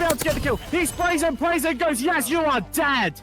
be able to get the kill. He sprays and prays and goes, yes, you are dead.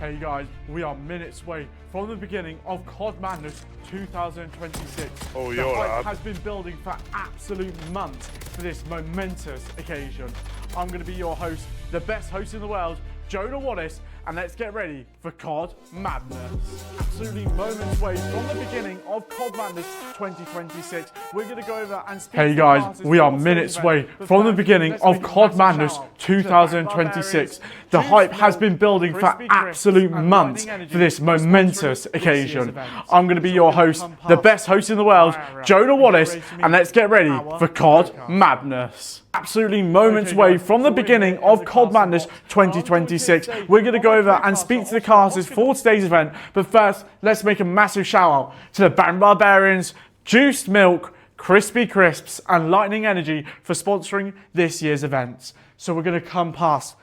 Hey guys, we are minutes away from the beginning of CoD Madness 2026. Oh, the you're hype lad. has been building for absolute months for this momentous occasion. I'm going to be your host, the best host in the world, Jonah Wallace, and let's get ready for CoD Madness. Absolutely moments away from the beginning of CoD Madness 2026. We're going to go over and speak. Hey guys, we are minutes away from the beginning of CoD Madness 2026. The hype has been building for absolute months for this momentous occasion. I'm going to be your host, the best host in the world, Jonah Wallace, and let's get ready for CoD Madness. Absolutely moments away from the beginning of CoD Madness 2026. We're going to go over and speak to the casters for today's event. But first, let's make a massive shout out to the Bang Barbarians, Juiced Milk, Crispy Crisps, and Lightning Energy for sponsoring this year's events. So we're going to come past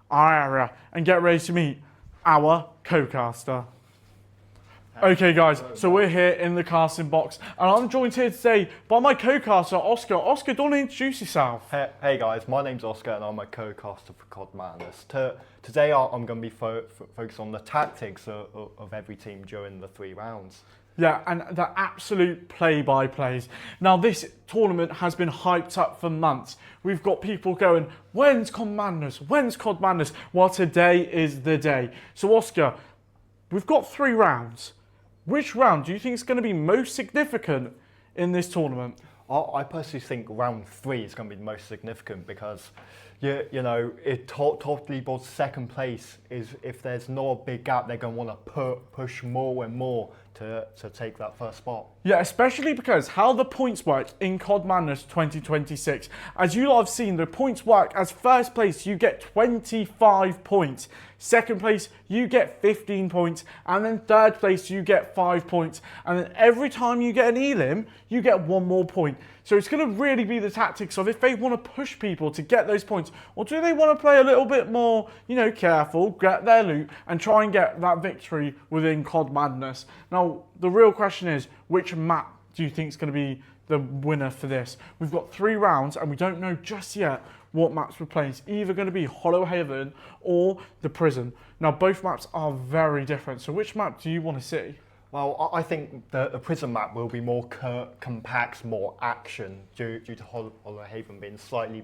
our area and get ready to meet our co-caster. Okay guys, so we're here in the casting box and I'm joined here today by my co-caster Oscar. Oscar, do you want to introduce yourself? Hey guys, my name's Oscar and I'm a co-caster for CoD Madness. Today I'm going to be focused on the tactics of every team during the 3 rounds. Yeah, and the absolute play-by-plays. Now this tournament has been hyped up for months. We've got people going, when's CoD Madness? When's CoD Madness? Well, today is the day. So Oscar, we've got 3 rounds. Which round do you think is going to be most significant in this tournament? I personally think round 3 is going to be the most significant because, you know, top leaderboard's second place is if there's no big gap, they're going to want to push more and more to take that first spot. Yeah, especially because how the points work in CoD Madness 2026. As you lot have seen, the points work as first place, you get 25 points. Second place, you get 15 points. And then third place, you get 5 points. And then every time you get an elim, you get 1 more point. So it's going to really be the tactics of if they want to push people to get those points, or do they want to play a little bit more, you know, careful, get their loot, and try and get that victory within CoD Madness. Now, the real question is, which map do you think is going to be the winner for this? We've got 3 rounds, and we don't know just yet what maps we're playing. It's either going to be Hollow Haven or the Prison. Now, both maps are very different. So which map do you want to see? Well, I think the Prison map will be more compact, more action due to Hollow Haven being slightly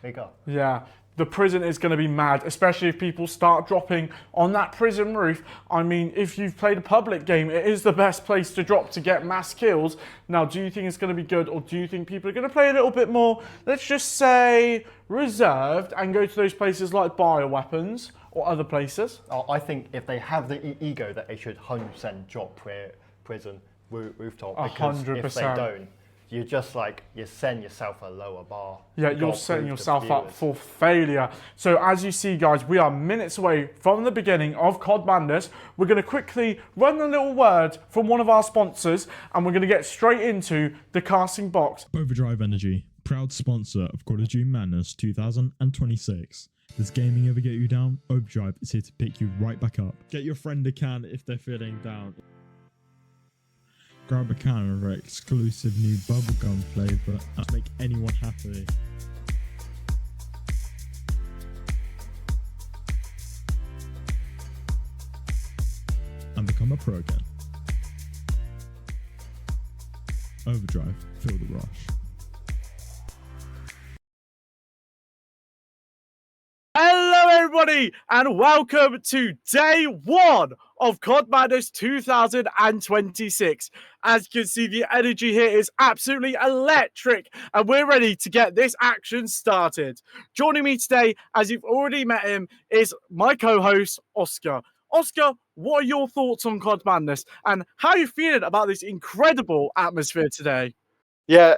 bigger. Yeah, the Prison is going to be mad, especially if people start dropping on that Prison roof. I mean, if you've played a public game, it is the best place to drop to get mass kills. Now, do you think it's going to be good, or do you think people are going to play a little bit more, let's just say, reserved and go to those places like bioweapons or other places? I think if they have the ego that they should 100% drop Prison rooftop, because 100%. if they don't, you send yourself a lower bar. Yeah, you're setting yourself up for failure. So as you see, guys, we are minutes away from the beginning of CoD Madness. We're going to quickly run a little word from one of our sponsors, and we're going to get straight into the casting box. Overdrive Energy, proud sponsor of CoD Madness 2026. Does gaming ever get you down? Overdrive is here to pick you right back up. Get your friend a can if they're feeling down. Grab a can of our exclusive new bubblegum flavour to make anyone happy. And become a pro again. Overdrive, feel the rush. Hello, everybody, and welcome to day 1 of CoD Madness 2026. As you can see, the energy here is absolutely electric, and we're ready to get this action started. Joining me today, as you've already met him, is my co-host, Oscar. Oscar, what are your thoughts on CoD Madness, and how are you feeling about this incredible atmosphere today? Yeah,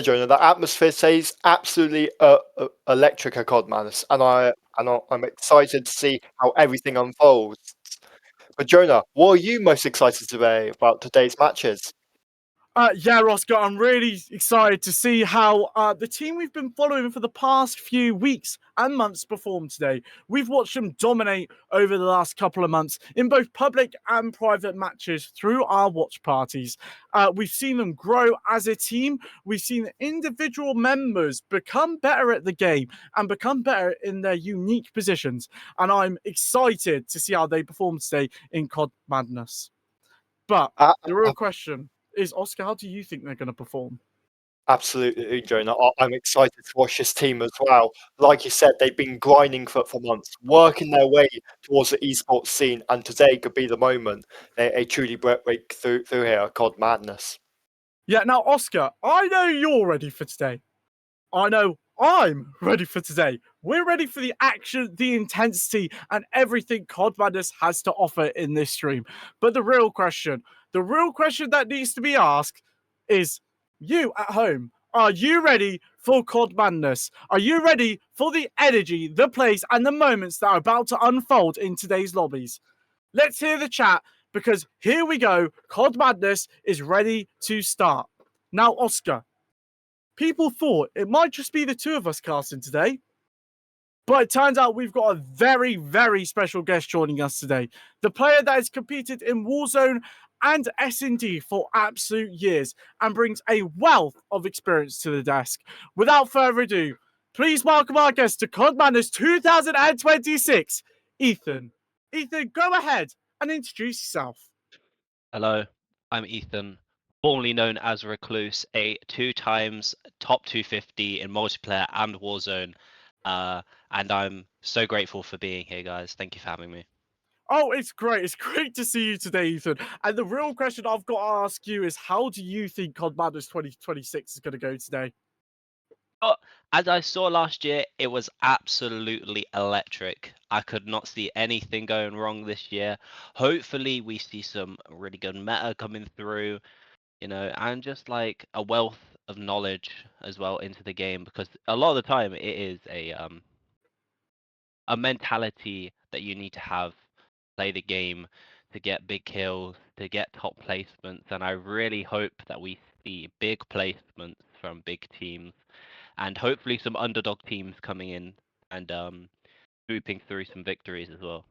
Jonah, the atmosphere stays absolutely electric at CoD Madness, and I'm excited to see how everything unfolds. But Jonah, what are you most excited today about today's matches? Yeah, Oscar, I'm really excited to see how the team we've been following for the past few weeks and months perform today. We've watched them dominate over the last couple of months in both public and private matches through our watch parties. We've seen them grow as a team. We've seen individual members become better at the game and become better in their unique positions. And I'm excited to see how they perform today in CoD Madness. But Uh, the real question is, Oscar, how do you think they're going to perform? Absolutely, Jonah. I'm excited to watch this team as well. Like you said, they've been grinding for months, working their way towards the esports scene, and today could be the moment they truly break through here at CoD Madness. Yeah, now, Oscar, I know you're ready for today. I know I'm ready for today. We're ready for the action, the intensity, and everything CoD Madness has to offer in this stream. But the real question that needs to be asked is, you at home, are you ready for CoD Madness? Are you ready for the energy, the plays, and the moments that are about to unfold in today's lobbies? Let's hear the chat, because here we go. CoD Madness is ready to start. Now, Oscar, people thought it might just be the two of us casting today, but it turns out we've got a very, very special guest joining us today. The player that has competed in Warzone and S&D for absolute years and brings a wealth of experience to the desk. Without further ado, please welcome our guest to CoD Madness 2026, Ethan. Ethan, go ahead and introduce yourself. Hello, I'm Ethan, formerly known as Recluse, a 2 times top 250 in multiplayer and Warzone. And I'm so grateful for being here, guys. Thank you for having me. Oh, it's great. It's great to see you today, Ethan. And the real question I've got to ask you is, how do you think CoD Madness 2026 is going to go today? But as I saw last year, it was absolutely electric. I could not see anything going wrong this year. Hopefully, we see some really good meta coming through, and just like a wealth of knowledge as well into the game, because a lot of the time it is a mentality that you need to have, play the game to get big kills, to get top placements, and I really hope that we see big placements from big teams, and hopefully some underdog teams coming in and swooping through some victories as well.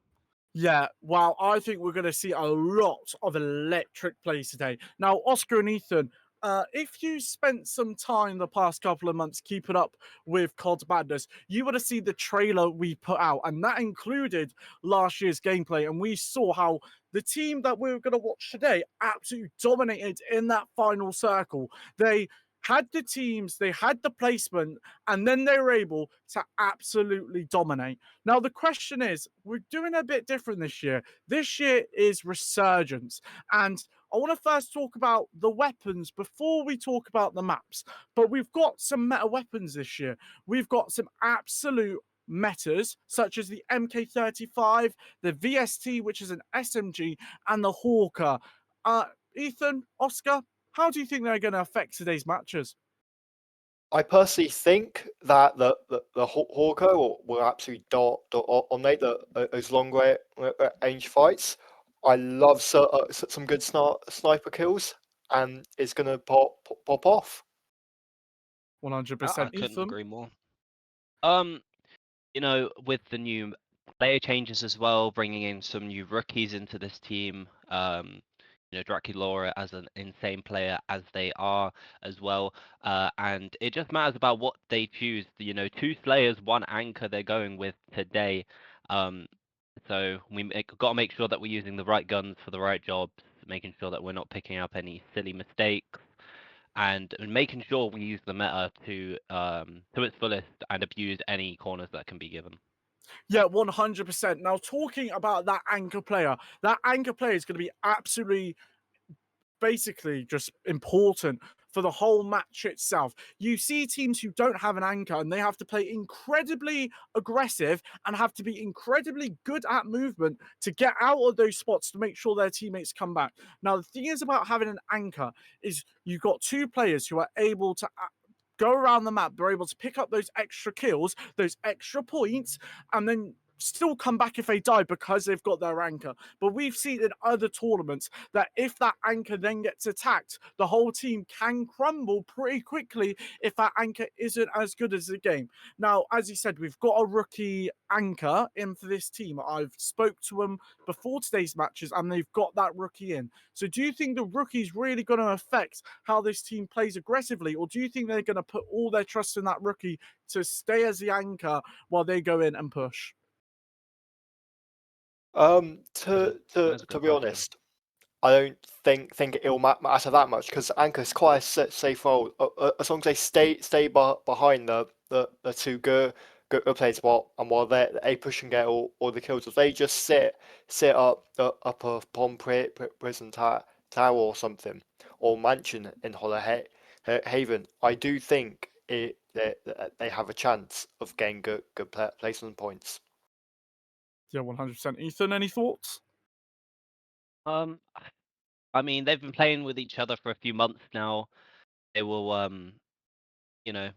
Yeah, well, I think we're going to see a lot of electric plays today. Now, Oscar and Ethan, if you spent some time the past couple of months keeping up with CoD Madness, you would have seen the trailer we put out, and that included last year's gameplay. And we saw how the team that we were going to watch today absolutely dominated in that final circle. They had the teams, they had the placement, and then they were able to absolutely dominate. Now, the question is, we're doing a bit different this year. This year is Resurgence. And I want to first talk about the weapons before we talk about the maps. But we've got some meta weapons this year. We've got some absolute metas, such as the MK35, the VST, which is an SMG, and the Hawker. Ethan, Oscar, how do you think they're going to affect today's matches? I personally think that the Hawker will absolutely dominate those long range fights. I love some good sniper kills, and it's gonna pop off. 100%. I couldn't Ethan? agree more. With the new player changes as well, bringing in some new rookies into this team. Draculaura as an insane player as they are as well. And it just matters about what they choose. 2 Slayers, 1 Anchor they're going with today. So we got to make sure that we're using the right guns for the right jobs, making sure that we're not picking up any silly mistakes, and making sure we use the meta to its fullest and abuse any corners that can be given. Yeah, 100%. Now, talking about that anchor player is going to be absolutely basically just important for the whole match itself. You see teams who don't have an anchor and they have to play incredibly aggressive and have to be incredibly good at movement to get out of those spots to make sure their teammates come back. Now, the thing is about having an anchor is you've got 2 players who are able to go around the map. They're able to pick up those extra kills, those extra points, and then still come back if they die because they've got their anchor. But we've seen in other tournaments that if that anchor then gets attacked, the whole team can crumble pretty quickly if that anchor isn't as good as the game. Now, as you said, we've got a rookie anchor in for this team. I've spoke to them before today's matches and they've got that rookie in. So do you think the rookie's really going to affect how this team plays aggressively, or do you think they're going to put all their trust in that rookie to stay as the anchor while they go in and push? To That's a to good be question. honest, I don't think it'll matter that much because Anchor's quite a safe role. As long as they stay behind the two good players while they push and get all the kills. If they just sit up a bomb prison tower or something or mansion in Haven, I do think that they have a chance of getting good placement points. Yeah, 100%. Ethan, any thoughts? Um, I mean, they've been playing with each other for a few months now. They will, you know,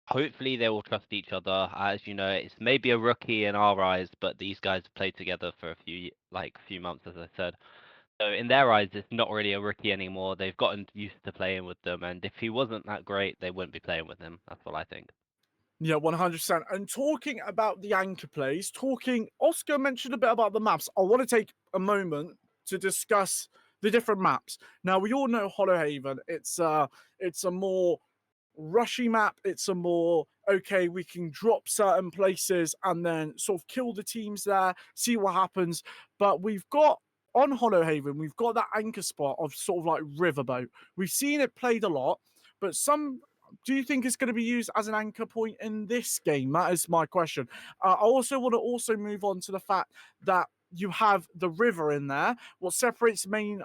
hopefully they will trust each other. As you know, it's maybe a rookie in our eyes, but these guys have played together for a few months, as I said. So in their eyes, it's not really a rookie anymore. They've gotten used to playing with them, and if he wasn't that great, they wouldn't be playing with him. That's what I think. Yeah, 100%. And talking about the anchor plays, Oscar mentioned a bit about the maps. I want to take a moment to discuss the different maps. Now, we all know Hollow Haven. It's a more rushy map. It's a more, okay, we can drop certain places and then sort of kill the teams there, see what happens. But we've got on Hollow Haven, we've got that anchor spot of sort of like Riverboat. We've seen it played a lot, but do you think it's going to be used as an anchor point in this game? That is my question. I also want to also move on to the fact that you have the river in there, what separates Main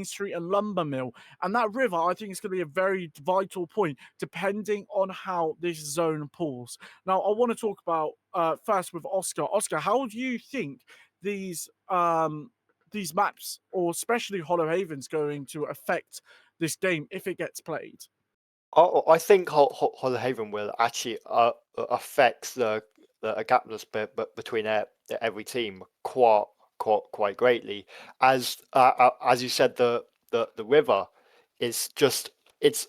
Street and Lumber Mill. And that river, I think, is going to be a very vital point depending on how this zone pulls. Now, I want to talk about first with Oscar. Oscar, how do you think these maps, or especially Hollow Haven's, going to affect this game if it gets played? I think Hollow Haven will actually affect the gapness between every team quite greatly. As you said, the river is just it's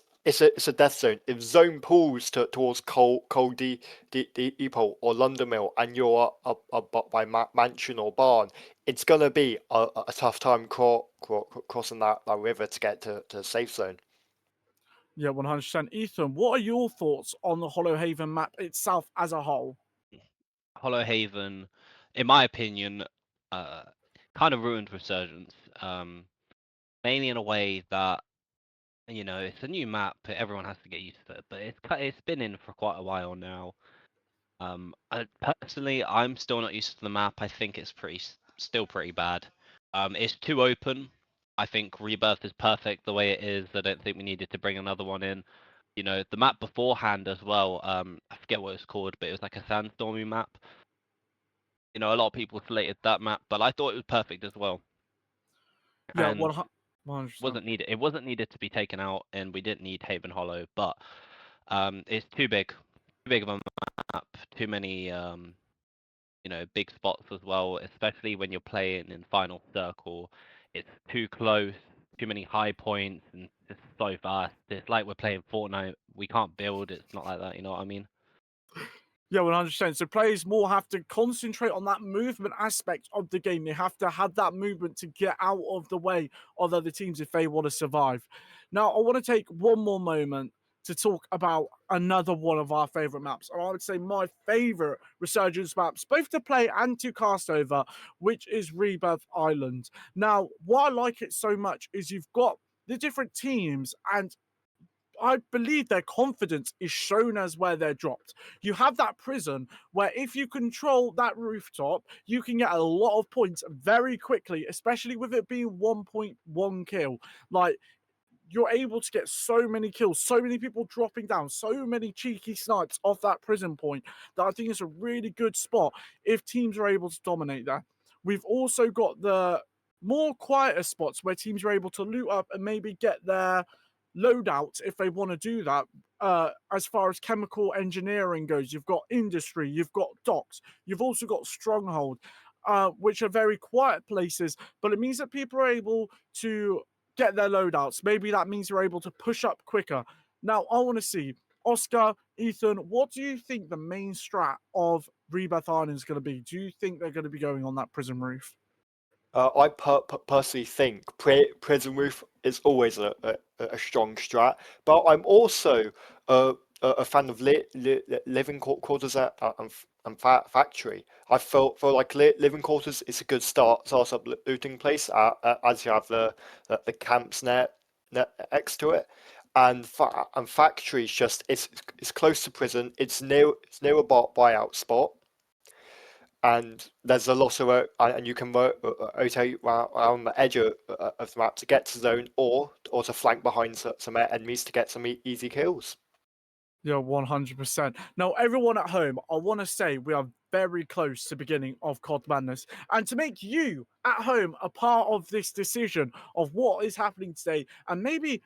a death zone. If zone pulls towards CoD Depot or London Mill, and you're up by Mansion or Barn, it's gonna be a tough time crossing that river to get to the safe zone. Yeah, 100%. Ethan, what are your thoughts on the Hollow Haven map itself as a whole? Hollow Haven, in my opinion, uh, kind of ruined Resurgence. Mainly in a way that, it's a new map. Everyone has to get used to it, but it's been in for quite a while now. Personally, I'm still not used to the map. I think it's still pretty bad. It's too open. I think Rebirth is perfect the way it is. I don't think we needed to bring another one in. The map beforehand as well. I forget what it's called, but it was like a sandstormy map. A lot of people slated that map, but I thought it was perfect as well. Yeah, And 100%. it wasn't needed to be taken out, and we didn't need Haven Hollow, but it's too big of a map, too many big spots as well, especially when you're playing in final circle. It's too close, too many high points, and it's so fast. It's like we're playing Fortnite. We can't build. It's not like that. You know what I mean? Yeah, 100%. So players more have to concentrate on that movement aspect of the game. They have to have that movement to get out of the way of other teams if they want to survive. Now, I want to take one more moment to talk about another one of our favorite maps. And I would say my favorite Resurgence maps, both to play and to cast over, which is Rebirth Island. Now, why I like it so much is you've got the different teams, and I believe their confidence is shown as where they're dropped. You have that prison where if you control that rooftop, you can get a lot of points very quickly, especially with it being 1.1 kill. Like, you're able to get so many kills, so many people dropping down, so many cheeky snipes off that prison point that I think it's a really good spot if teams are able to dominate there. We've also got the more quieter spots where teams are able to loot up and maybe get their loadouts if they want to do that. As far as chemical engineering goes, you've got industry, you've got docks, you've also got stronghold, which are very quiet places, but it means that people are able to get their loadouts. Maybe that means you're able to push up quicker. Now, I want to see, Oscar, Ethan, what do you think the main strat of Rebirth Island is going to be? Do you think they're going to be going on that prison roof? I personally think Prison Roof is always a strong strat, but I'm also a fan of living quarters and factory. I feel like living quarters is a good startup looting place, as you have the camps next to it, and factory is just it's close to prison. It's near a buyout spot, and there's a lot of and you can rotate around the edge of the map to get to zone, or to flank behind some enemies to get some easy kills. Yeah, 100%. Now, everyone at home, I want to say we are very close to beginning of CoD Madness. And to make you at home a part of this decision of what is happening today, and maybe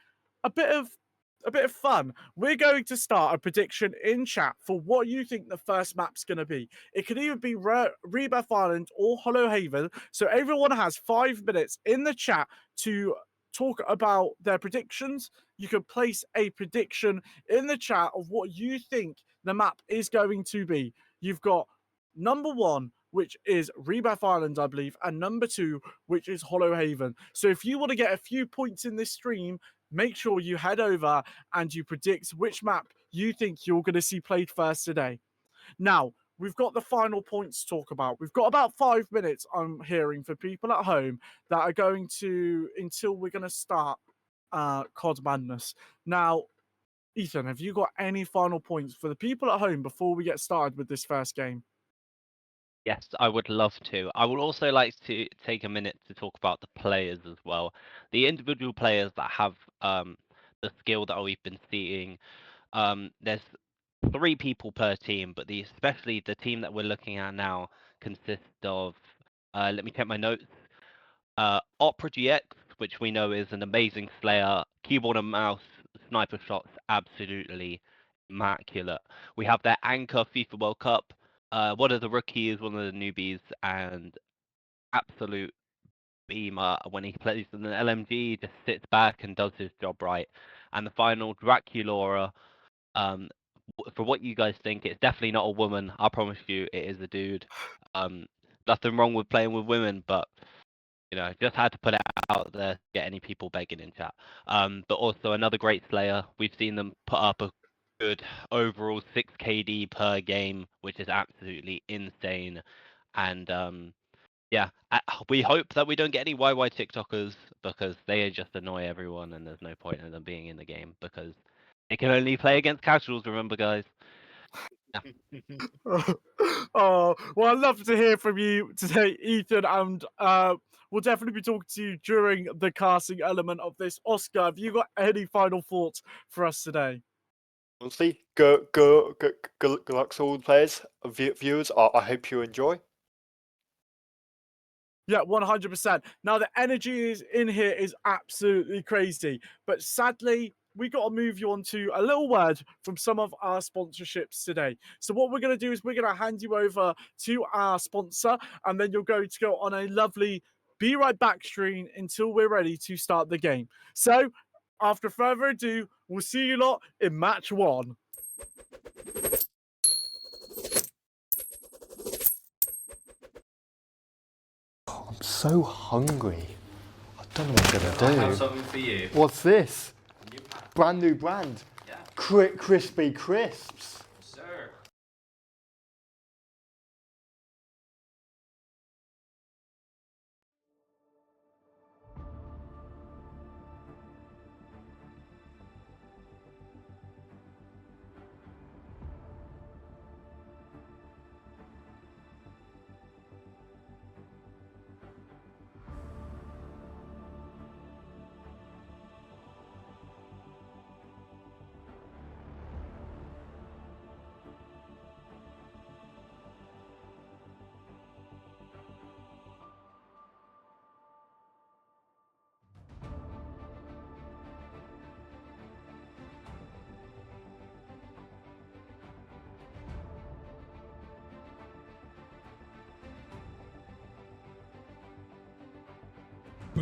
a bit of fun, we're going to start a prediction in chat for what you think the first map's going to be. It could either be Rebirth Island or Hollow Haven. So everyone has 5 minutes in the chat to talk about their predictions. You can place a prediction in the chat of what you think the map is going to be. You've got number 1, which is Rebirth Island, I believe, and number 2, which is Hollow Haven. So if you want to get a few points in this stream, make sure you head over and you predict which map you think you're going to see played first today. Now, we've got the final points to talk about. We've got about 5 minutes, I'm hearing, for people at home that are going to, until we're going to start CoD Madness. Now, Ethan, have you got any final points for the people at home before we get started with this first game? Yes, I would love to. I would also like to take a minute to talk about the players as well. The individual players that have the skill that we've been seeing. There's 3 people per team, but especially the team that we're looking at now consists of, let me check my notes, Opera GX, which we know is an amazing slayer, keyboard and mouse, sniper shots, absolutely immaculate. We have their anchor FIFA World Cup, one of the rookies, one of the newbies, and absolute beamer when he plays in an LMG, just sits back and does his job right. And the final, Draculaura, for what you guys think, it's definitely not a woman. I promise you, it is a dude. Nothing wrong with playing with women, but just had to put it out there to get any people begging in chat. But also another great slayer. We've seen them put up a good overall 6 KD per game, which is absolutely insane. And yeah, we hope that we don't get any YY TikTokers, because they just annoy everyone, and there's no point in them being in the game because they can only play against casuals. Remember, guys. Oh, well, I'd love to hear from you today, Ethan, and we'll definitely be talking to you during the casting element of this. Oscar, have you got any final thoughts for us today? Honestly, good luck to all the players, viewers. I hope you enjoy. Yeah, 100%. Now, the energy is in here is absolutely crazy, but sadly, we got to move you on to a little word from some of our sponsorships today. So what we're going to do is we're going to hand you over to our sponsor, and then you're going to go on a lovely be right back stream until we're ready to start the game. So, after further ado, we'll see you lot in match 1. I'm so hungry. I don't know what I'm gonna do. I have something for you. What's this? Brand new brand. Yeah. Crispy crisps. Sir.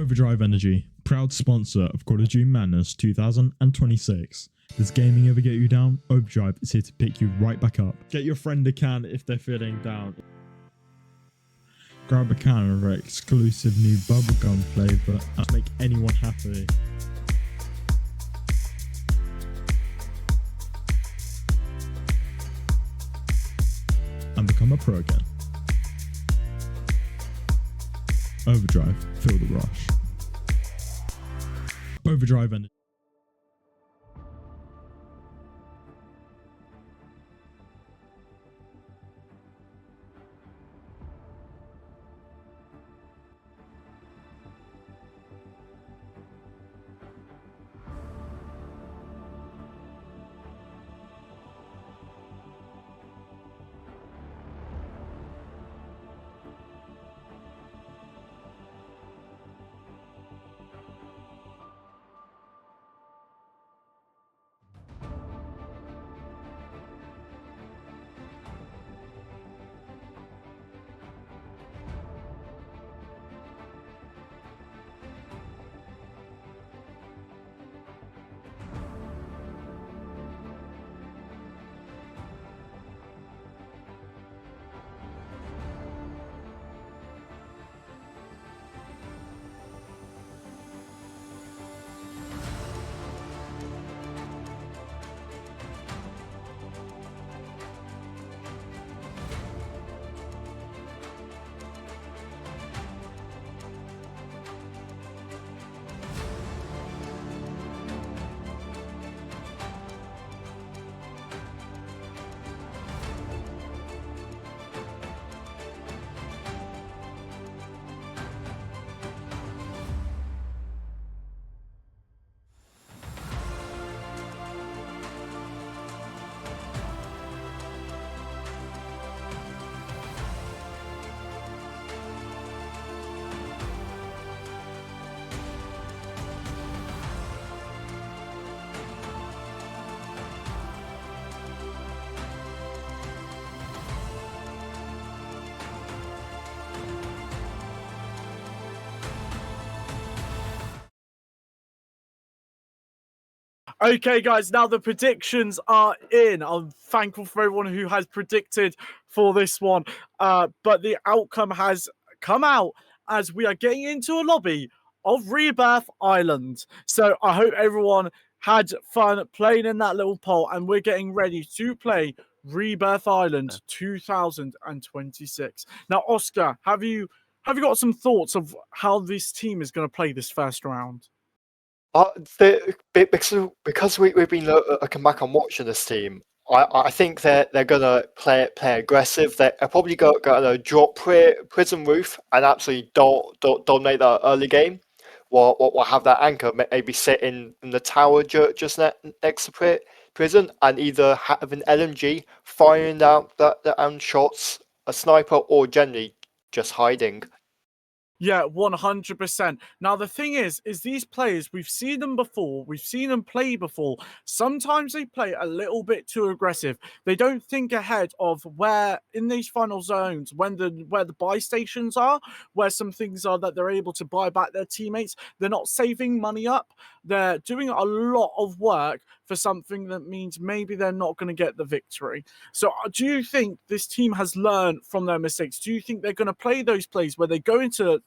Overdrive Energy, proud sponsor of CoD Madness 2026. Does gaming ever get you down? Overdrive is here to pick you right back up. Get your friend a can if they're feeling down. Grab a can of our exclusive new bubblegum flavour to make anyone happy. And become a pro again. Overdrive, feel the rush. Overdrive Energy. Okay, guys, now the predictions are in. I'm thankful for everyone who has predicted for this one. But the outcome has come out as we are getting into a lobby of Rebirth Island. So I hope everyone had fun playing in that little poll, and we're getting ready to play Rebirth Island 2026. Now, Oscar, have you got some thoughts of how this team is going to play this first round? Because we've been looking back and watching this team, I think they're gonna play aggressive. They're probably gonna drop Prison Roof and absolutely dominate that early game. We'll have that anchor maybe sit in the tower just next to Prison, and either have an LMG firing out the shots, a sniper, or generally just hiding. Yeah, 100%. Now, the thing is these players, we've seen them before. We've seen them play before. Sometimes they play a little bit too aggressive. They don't think ahead of where, in these final zones, where the buy stations are, where some things are that they're able to buy back their teammates. They're not saving money up. They're doing a lot of work for something that means maybe they're not going to get the victory. So do you think this team has learned from their mistakes? Do you think they're going to play those plays where they go into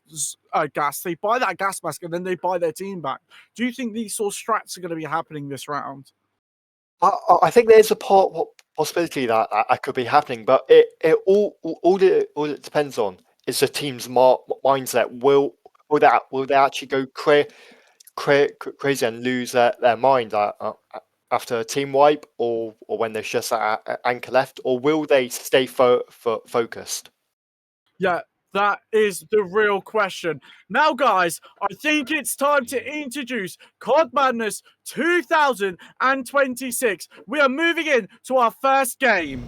gas, they buy that gas mask, and then they buy their team back? Do you think these sort of strats are going to be happening this round? I think there's a possibility that could be happening, but all it depends on is the team's mindset. Will they actually go crazy and lose their mind after a team wipe, or when there's just an anchor left, or will they stay focused? Yeah, that is the real question. Now, guys, I think it's time to introduce CoD Madness 2026. We are moving in to our first game.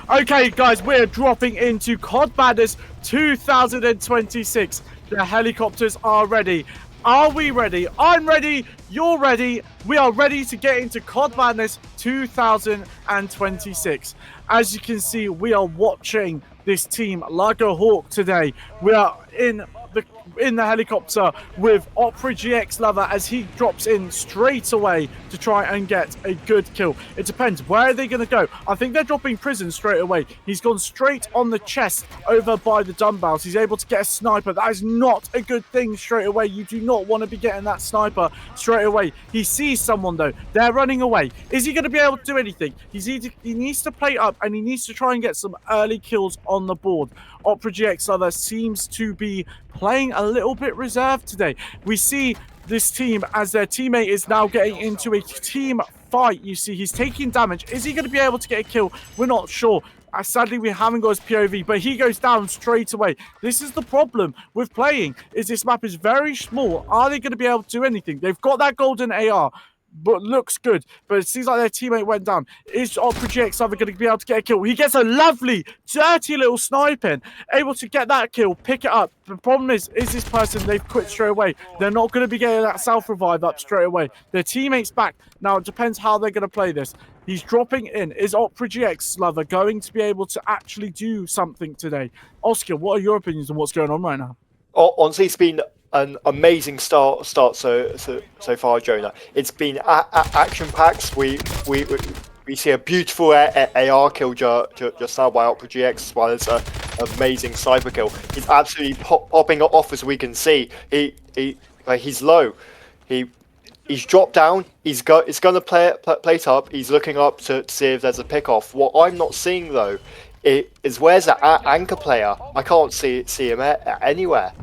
Okay, guys, we're dropping into CoD Madness 2026. The helicopters are ready. Are we ready? I'm ready. You're ready. We are ready to get into CoD Madness 2026. As you can see, we are watching this team like a hawk today. We are in the helicopter with Opera GX Lover as he drops in straight away to try and get a good kill. It depends. Where are they going to go? I think they're dropping Prison straight away. He's gone straight on the chest over by the dumbbells. He's able to get a sniper. That is not a good thing straight away. You do not want to be getting that sniper straight away. He sees someone though. They're running away. Is he going to be able to do anything? He needs to play up and he needs to try and get some early kills on the board. Opera GX Lover seems to be playing a little bit reserved today. We see this team as their teammate is now getting into a team fight. You see he's taking damage. Is he going to be able to get a kill? We're not sure. Sadly, we haven't got his POV, but he goes down straight away. This is the problem with playing, is this map is very small. Are they going to be able to do anything? They've got that golden AR, but looks good. But it seems like their teammate went down. Is Opera GX Lover going to be able to get a kill? He gets a lovely, dirty little sniping. Able to get that kill, pick it up. The problem is this person, they've quit straight away. They're not going to be getting that self-revive up straight away. Their teammate's back. Now, it depends how they're going to play this. He's dropping in. Is Opera GX Lover going to be able to actually do something today? Oscar, what are your opinions on what's going on right now? Honestly, it's been an amazing start so far, Jonah. It's been action packs. We see a beautiful AR kill just now by Opera GX, as well as an amazing sniper kill. He's absolutely popping off, as we can see. He's low. He's dropped down. He's going to plate up. He's looking up to see if there's a pick off. What I'm not seeing though is where's the anchor player? I can't see him anywhere.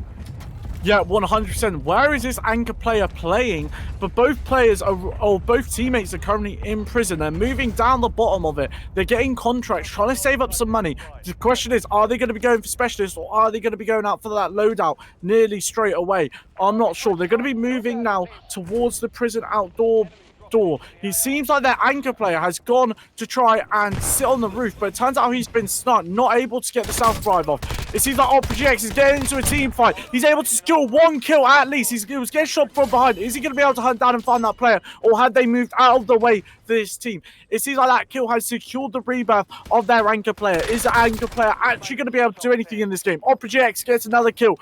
Yeah, 100%. Where is this anchor player playing? But both players both teammates are currently in prison. They're moving down the bottom of it. They're getting contracts, trying to save up some money. The question is, are they going to be going for specialists or are they going to be going out for that loadout nearly straight away? I'm not sure. They're going to be moving now towards the prison outdoor door. He seems like their anchor player has gone to try and sit on the roof, but it turns out he's been sniped, not able to get the self-drive off. It seems like Opera GX is getting into a team fight. He's able to secure one kill at least. He was getting shot from behind. Is he going to be able to hunt down and find that player, or had they moved out of the way for this team? It seems like that kill has secured the rebirth of their anchor player. Is the anchor player actually going to be able to do anything in this game? Opera GX gets another kill.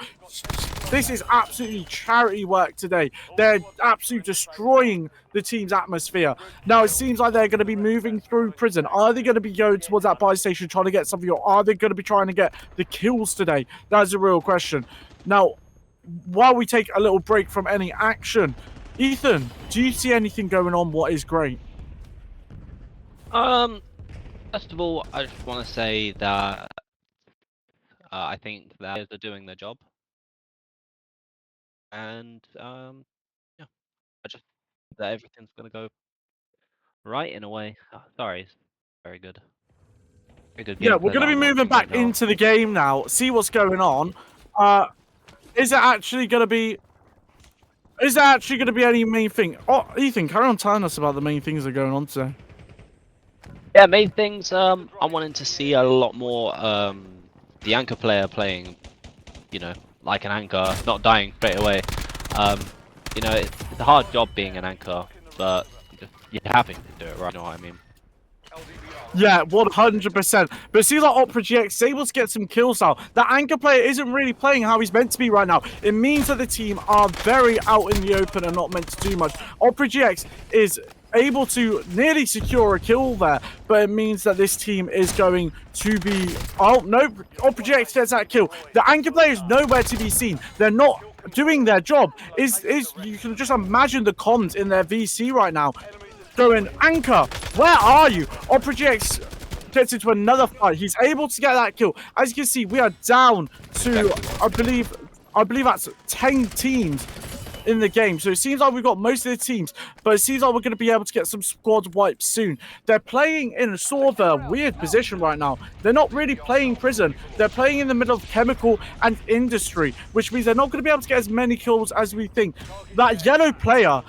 This is absolutely charity work today. They're absolutely destroying the team's atmosphere. Now, it seems like they're going to be moving through prison. Are they going to be going towards that buy station trying to get something, or are they going to be trying to get the kills today? That's a real question. Now, while we take a little break from any action, Ethan, do you see anything going on what is great? First of all, I just want to say that I think that they're doing their job. And yeah, I just think that everything's gonna go right in a way. Sorry, it's very good. Very good Yeah, we're gameplay going to be that I'm moving watching back right now. into the game now, see what's going on. Is there actually going to be any main thing? Oh, Ethan, carry on telling us about the main things that are going on today. Yeah, main things. I'm wanting to see a lot more the anchor player playing, you know, like an anchor, not dying straight away. You know, it's a hard job being an anchor, but you're having to do it, right? You know what I mean? Yeah, 100%. But it seems like Opera GX is able to get some kills now. The anchor player isn't really playing how he's meant to be right now. It means that the team are very out in the open and not meant to do much. Opera GX is able to nearly secure a kill there, but it means that this team is going to be... Oh, no, Opera GX gets that kill. The anchor player is nowhere to be seen. They're not doing their job. You can just imagine the comms in their VC right now. Going, anchor, where are you? Opera GX gets into another fight. He's able to get that kill. As you can see, we are down to, I believe that's 10 teams in the game. So it seems like we've got most of the teams, but it seems like we're going to be able to get some squad wipes soon. They're playing in a sort of a weird position right now. They're not really playing prison. They're playing in the middle of chemical and industry, which means they're not going to be able to get as many kills as we think. That yellow player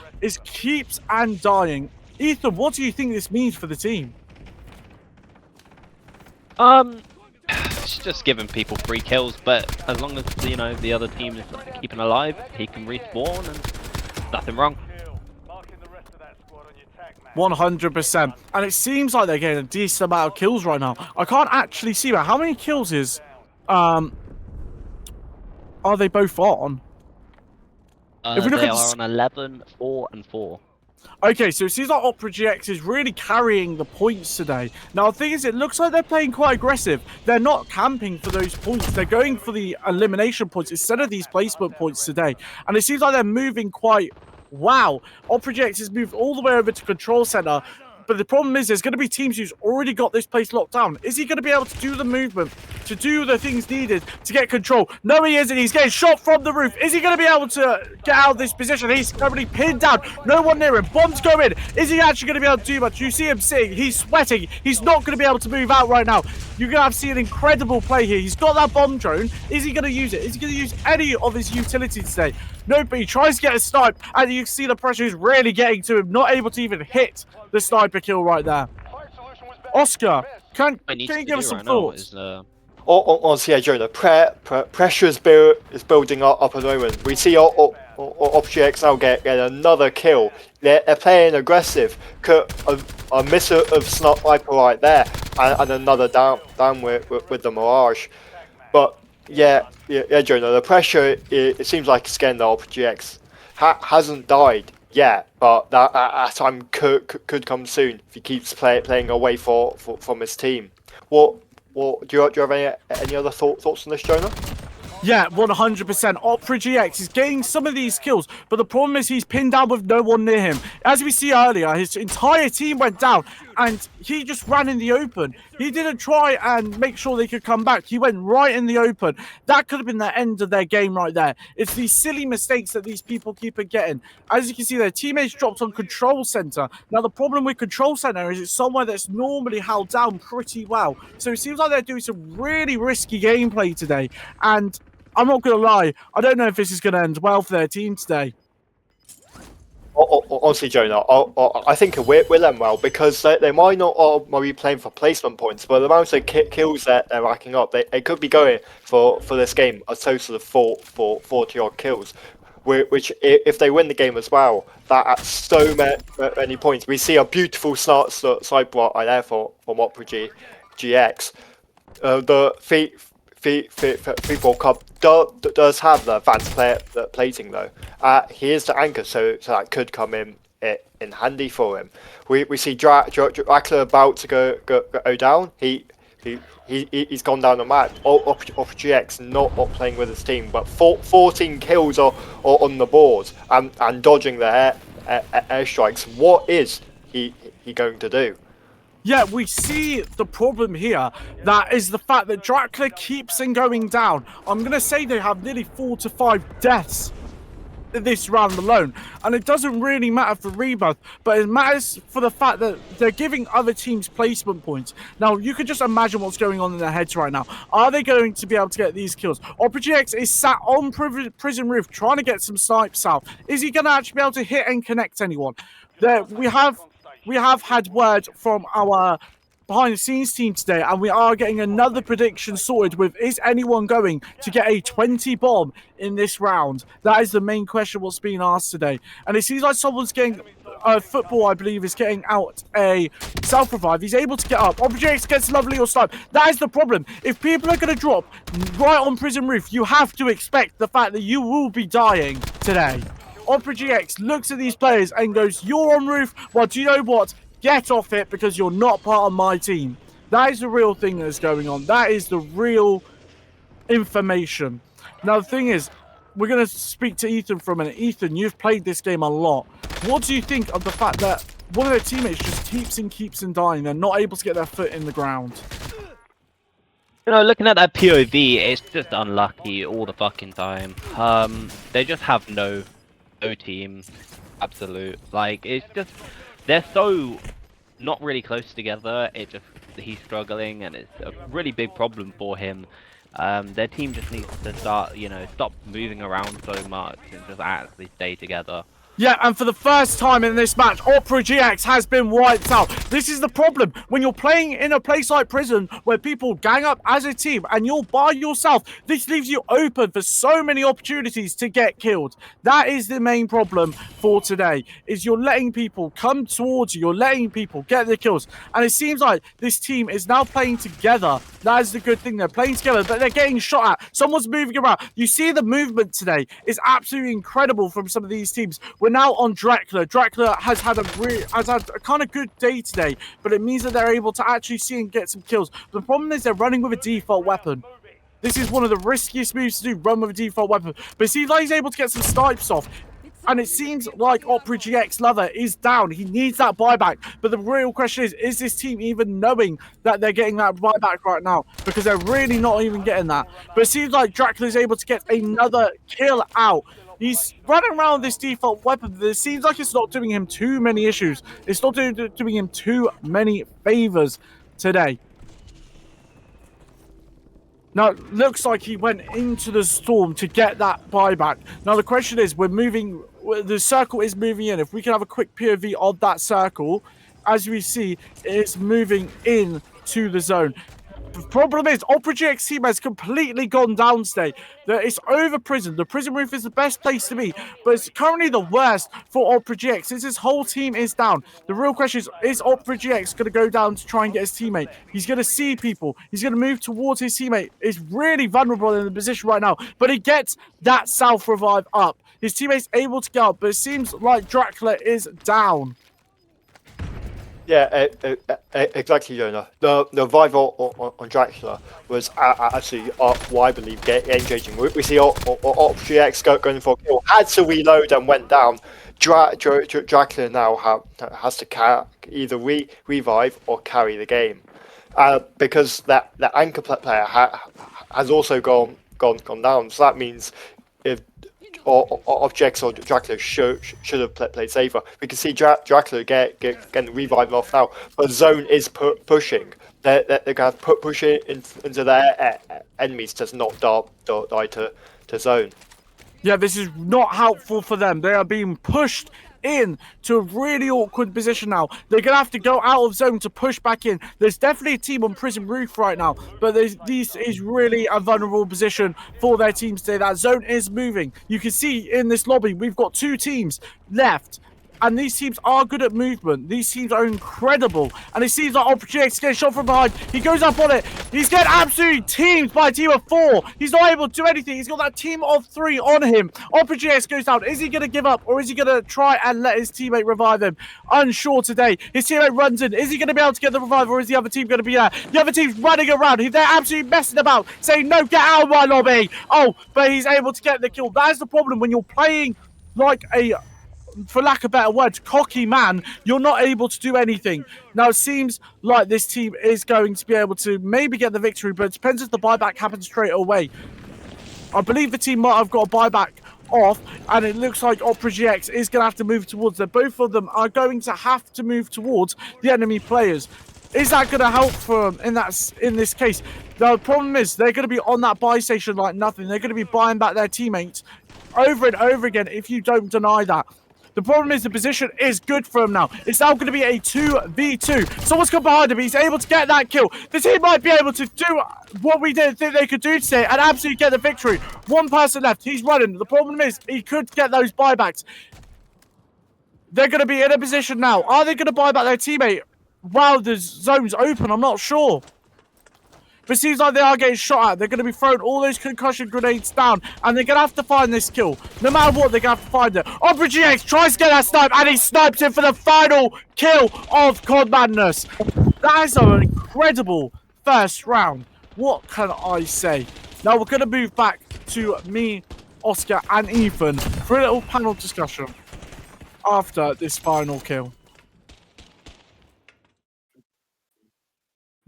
keeps and dying. Ethan, what do you think this means for the team? It's just giving people free kills, but as long as, you know, the other team is keeping alive, he can respawn and nothing wrong. 100%. And it seems like they're getting a decent amount of kills right now. I can't actually see that. How many kills is are they both on? If we look They at are on 11, 4, and 4. Okay, so it seems like Opera GX is really carrying the points today. Now, the thing is, it looks like they're playing quite aggressive. They're not camping for those points. They're going for the elimination points instead of these placement points today. And it seems like they're moving quite... Wow. Opera GX has moved all the way over to Control Center. But the problem is there's going to be teams who's already got this place locked down. Is he going to be able to do the movement, to do the things needed to get control? No, he isn't. He's getting shot from the roof. Is he going to be able to get out of this position? He's currently pinned down. No one near him. Bombs go in. Is he actually going to be able to do much? You see him sitting. He's sweating. He's not going to be able to move out right now. You're going to have to see an incredible play here. He's got that bomb drone. Is he going to use it? Is he going to use any of his utilities today? No, but he tries to get a snipe, and you can see the pressure is really getting to him. Not able to even hit the sniper kill right there. Oscar, can you give us some thoughts? Honestly, yeah, Joe, the pressure is building up at the moment. We see OpGX now get another kill. They're playing aggressive. A miss of sniper right there, and another down with the Mirage. But yeah, Jonah, the pressure, it seems like it's getting the OpGX. Hasn't died yet, but that time could come soon if he keeps playing away from his team. Do you have any other thoughts on this, Jonah? Yeah, 100%. Opera GX is getting some of these kills, but the problem is he's pinned down with no one near him. As we see earlier, his entire team went down, and he just ran in the open. He didn't try and make sure they could come back. He went right in the open. That could have been the end of their game right there. It's these silly mistakes that these people keep getting. As you can see, their teammates dropped on Control Center. Now, the problem with Control Center is it's somewhere that's normally held down pretty well. So it seems like they're doing some really risky gameplay today, and I'm not going to lie, I don't know if this is going to end well for their team today. Honestly, Jonah, I think it will end well, because they might not be playing for placement points, but the amount of kills that they're racking up, they could be going for this game a total of 40-odd kills, which, if they win the game as well, that at so many points. We see a beautiful sniper right there from Opera GX. The FIFA Cup does have the advanced plating though. He is the anchor, so that could come in handy for him. We see Dracula about to go down. He's gone down the map. GX not playing with his team, but 14 kills are on the board and dodging the airstrikes. What is he going to do? Yeah, we see the problem here. That is the fact that Dracula keeps on going down. I'm going to say they have nearly 4 to 5 deaths this round alone. And it doesn't really matter for Rebirth, but it matters for the fact that they're giving other teams placement points. Now, you can just imagine what's going on in their heads right now. Are they going to be able to get these kills? Opera GX is sat on prison roof trying to get some snipes out. Is he going to actually be able to hit and connect anyone? We have had word from our behind the scenes team today, and we are getting another prediction sorted with, is anyone going to get a 20 bomb in this round? That is the main question what's being asked today. And it seems like someone's getting football, I believe, is getting out a self-revive. He's able to get up. OpGX gets a lovely little snipe. That is the problem. If people are going to drop right on prison roof, you have to expect the fact that you will be dying today. Opera GX looks at these players and goes, you're on roof? Well, do you know what? Get off it, because you're not part of my team. That is the real thing that's going on. That is the real information. Now, the thing is, we're going to speak to Ethan for a minute. Ethan, you've played this game a lot. What do you think of the fact that one of their teammates just keeps on dying? They're not able to get their foot in the ground. You know, looking at that POV, it's just unlucky all the fucking time. They just have no team, absolute. Like, it's just, they're so not really close together. He's struggling, and it's a really big problem for him. Their team just needs to start, stop moving around so much and just actually stay together. Yeah, and for the first time in this match, Opera GX has been wiped out. This is the problem. When you're playing in a place like Prison, where people gang up as a team and you're by yourself, this leaves you open for so many opportunities to get killed. That is the main problem for today, is you're letting people come towards you, you're letting people get the kills. And it seems like this team is now playing together. That is the good thing. They're playing together, but they're getting shot at. Someone's moving around. You see the movement today is absolutely incredible from some of these teams. We're now on Dracula. Dracula has had a kind of good day today, but it means that they're able to actually see and get some kills. The problem is they're running with a default weapon. This is one of the riskiest moves to do, run with a default weapon. But it seems like he's able to get some snipes off. And it seems like Opera GX Lover is down. He needs that buyback. But the real question is this team even knowing that they're getting that buyback right now? Because they're really not even getting that. But it seems like Dracula is able to get another kill out. He's running around this default weapon, but it seems like it's not doing him too many issues. It's not doing him too many favors today. Now, it looks like he went into the storm to get that buyback. Now, the question is, the circle is moving in. If we can have a quick POV of that circle, as we see, it's moving in to the zone. The problem is, Opera GX team has completely gone down today. It's over Prison. The Prison roof is the best place to be, but it's currently the worst for Opera GX since his whole team is down. The real question is Opera GX going to go down to try and get his teammate? He's going to see people. He's going to move towards his teammate. He's really vulnerable in the position right now, but he gets that self-revive up. His teammate's able to get up, but it seems like Dracula is down. Yeah, exactly, Jonah. The revive on Dracula was actually, what I believe, game-changing. We see GX going for a kill, had to reload and went down. Dracula now has to either revive or carry the game. Because that anchor player has also gone down. So that means if Objects or Dracula should have played safer. We can see Dracula getting revived off now, but Zone is pushing. They're going to push it into their enemies to not die to Zone. Yeah, this is not helpful for them. They are being pushed in to a really awkward position now. They're gonna have to go out of zone to push back in. There's definitely a team on Prison Roof right now, but this is really a vulnerable position for their teams today. That zone is moving. You can see in this lobby we've got two teams left, and these teams are good at movement. These teams are incredible. And it seems like Opera GX getting shot from behind. He goes up on it. He's getting absolutely teamed by a team of 4. He's not able to do anything. He's got that team of 3 on him. Opera GX goes down. Is he going to give up, or is he going to try and let his teammate revive him? Unsure today. His teammate runs in. Is he going to be able to get the revive, or is the other team going to be there? The other team's running around. They're absolutely messing about, saying, no, get out of my lobby. Oh, but he's able to get the kill. That's the problem when you're playing like a, for lack of better words, cocky man. You're not able to do anything. Now, it seems like this team is going to be able to maybe get the victory, but it depends if the buyback happens straight away. I believe the team might have got a buyback off, and it looks like Opera GX is going to have to move towards them. Both of them are going to have to move towards the enemy players. Is that going to help for them in this case? Now, the problem is they're going to be on that buy station like nothing. They're going to be buying back their teammates over and over again if you don't deny that. The problem is the position is good for him now. It's now going to be a 2v2. Someone's come behind him. He's able to get that kill. The team might be able to do what we didn't think they could do today and absolutely get the victory. One person left. He's running. The problem is he could get those buybacks. They're going to be in a position now. Are they going to buy back their teammate while the zone's open? I'm not sure. But it seems like they are getting shot at. They're going to be throwing all those concussion grenades down, and they're going to have to find this kill. No matter what, they're going to have to find it. Opera GX tries to get that snipe, and he snipes it for the final kill of CoD Madness. That is an incredible first round. What can I say? Now, we're going to move back to me, Oscar, and Ethan for a little panel discussion after this final kill.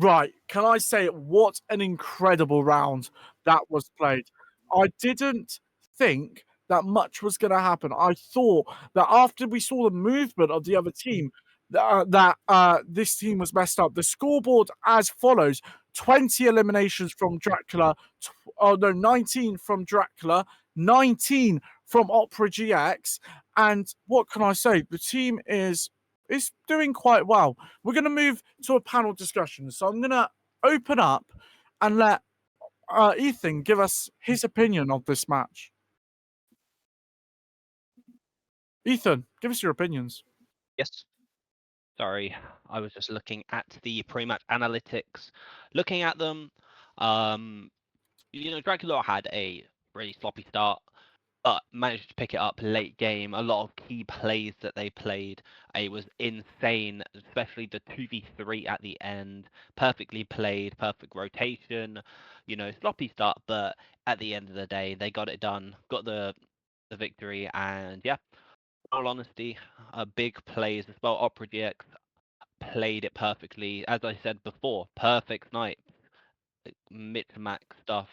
Right, can I say what an incredible round that was played. I didn't think that much was going to happen. I thought that after we saw the movement of the other team, that this team was messed up. The scoreboard as follows: 20 eliminations from Dracula, 19 from Dracula, 19 from Opera GX, And what can I say? The team is doing quite well. We're going to move to a panel discussion. So I'm going to open up and let Ethan give us his opinion of this match. Ethan, give us your opinions. Yes. Sorry, I was just looking at the pre-match analytics. Looking at them, Dracula had a really sloppy start, but managed to pick it up late game. A lot of key plays that they played. It was insane, especially the 2v3 at the end. Perfectly played, perfect rotation. Sloppy start, but at the end of the day, they got it done, got the victory, and yeah. In all honesty, big plays as well. Opera GX played it perfectly. As I said before, perfect night, mix-max stuff.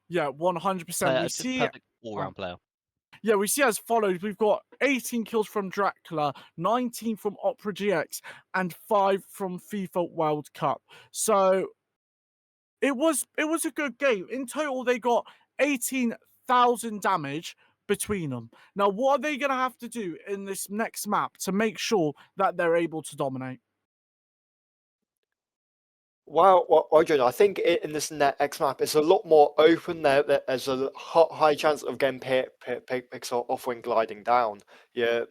Yeah, 100%. We see perfect all-round player. Yeah, we see as follows. We've got 18 kills from Dracula, 19 from Opera GX, and 5 from FIFA World Cup. So it was a good game. In total, they got 18,000 damage between them. Now, what are they going to have to do in this next map to make sure that they're able to dominate? Well, John, I think in this next map, it's a lot more open. There's a high chance of getting picks off when gliding down. Yeah,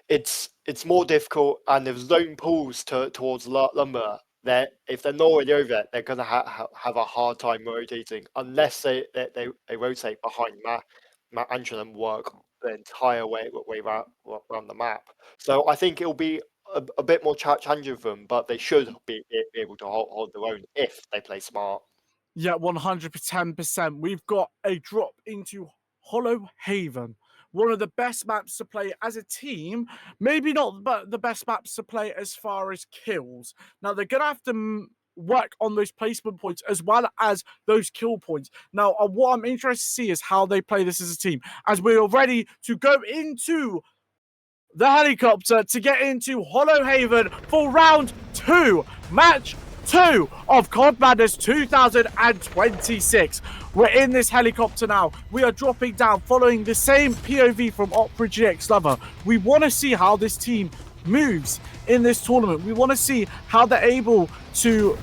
it's more difficult, and if zone pulls towards lumber, if they're not already over it, they're gonna have a hard time rotating unless they rotate behind Antron and work the entire way around the map. So I think it'll be a bit more challenging for them, but they should be able to hold their own if they play smart. Yeah, 110%. We've got a drop into Hollow Haven, one of the best maps to play as a team. Maybe not but the best maps to play as far as kills. Now, they're going to have to work on those placement points as well as those kill points. Now, what I'm interested to see is how they play this as a team, as we're ready to go into the helicopter to get into Hollow Haven for round 2, match 2 of CoD Madness 2026. We're in this helicopter now. We are dropping down following the same POV from Opera GX Lover. We want to see how this team moves in this tournament. We want to see how they're able to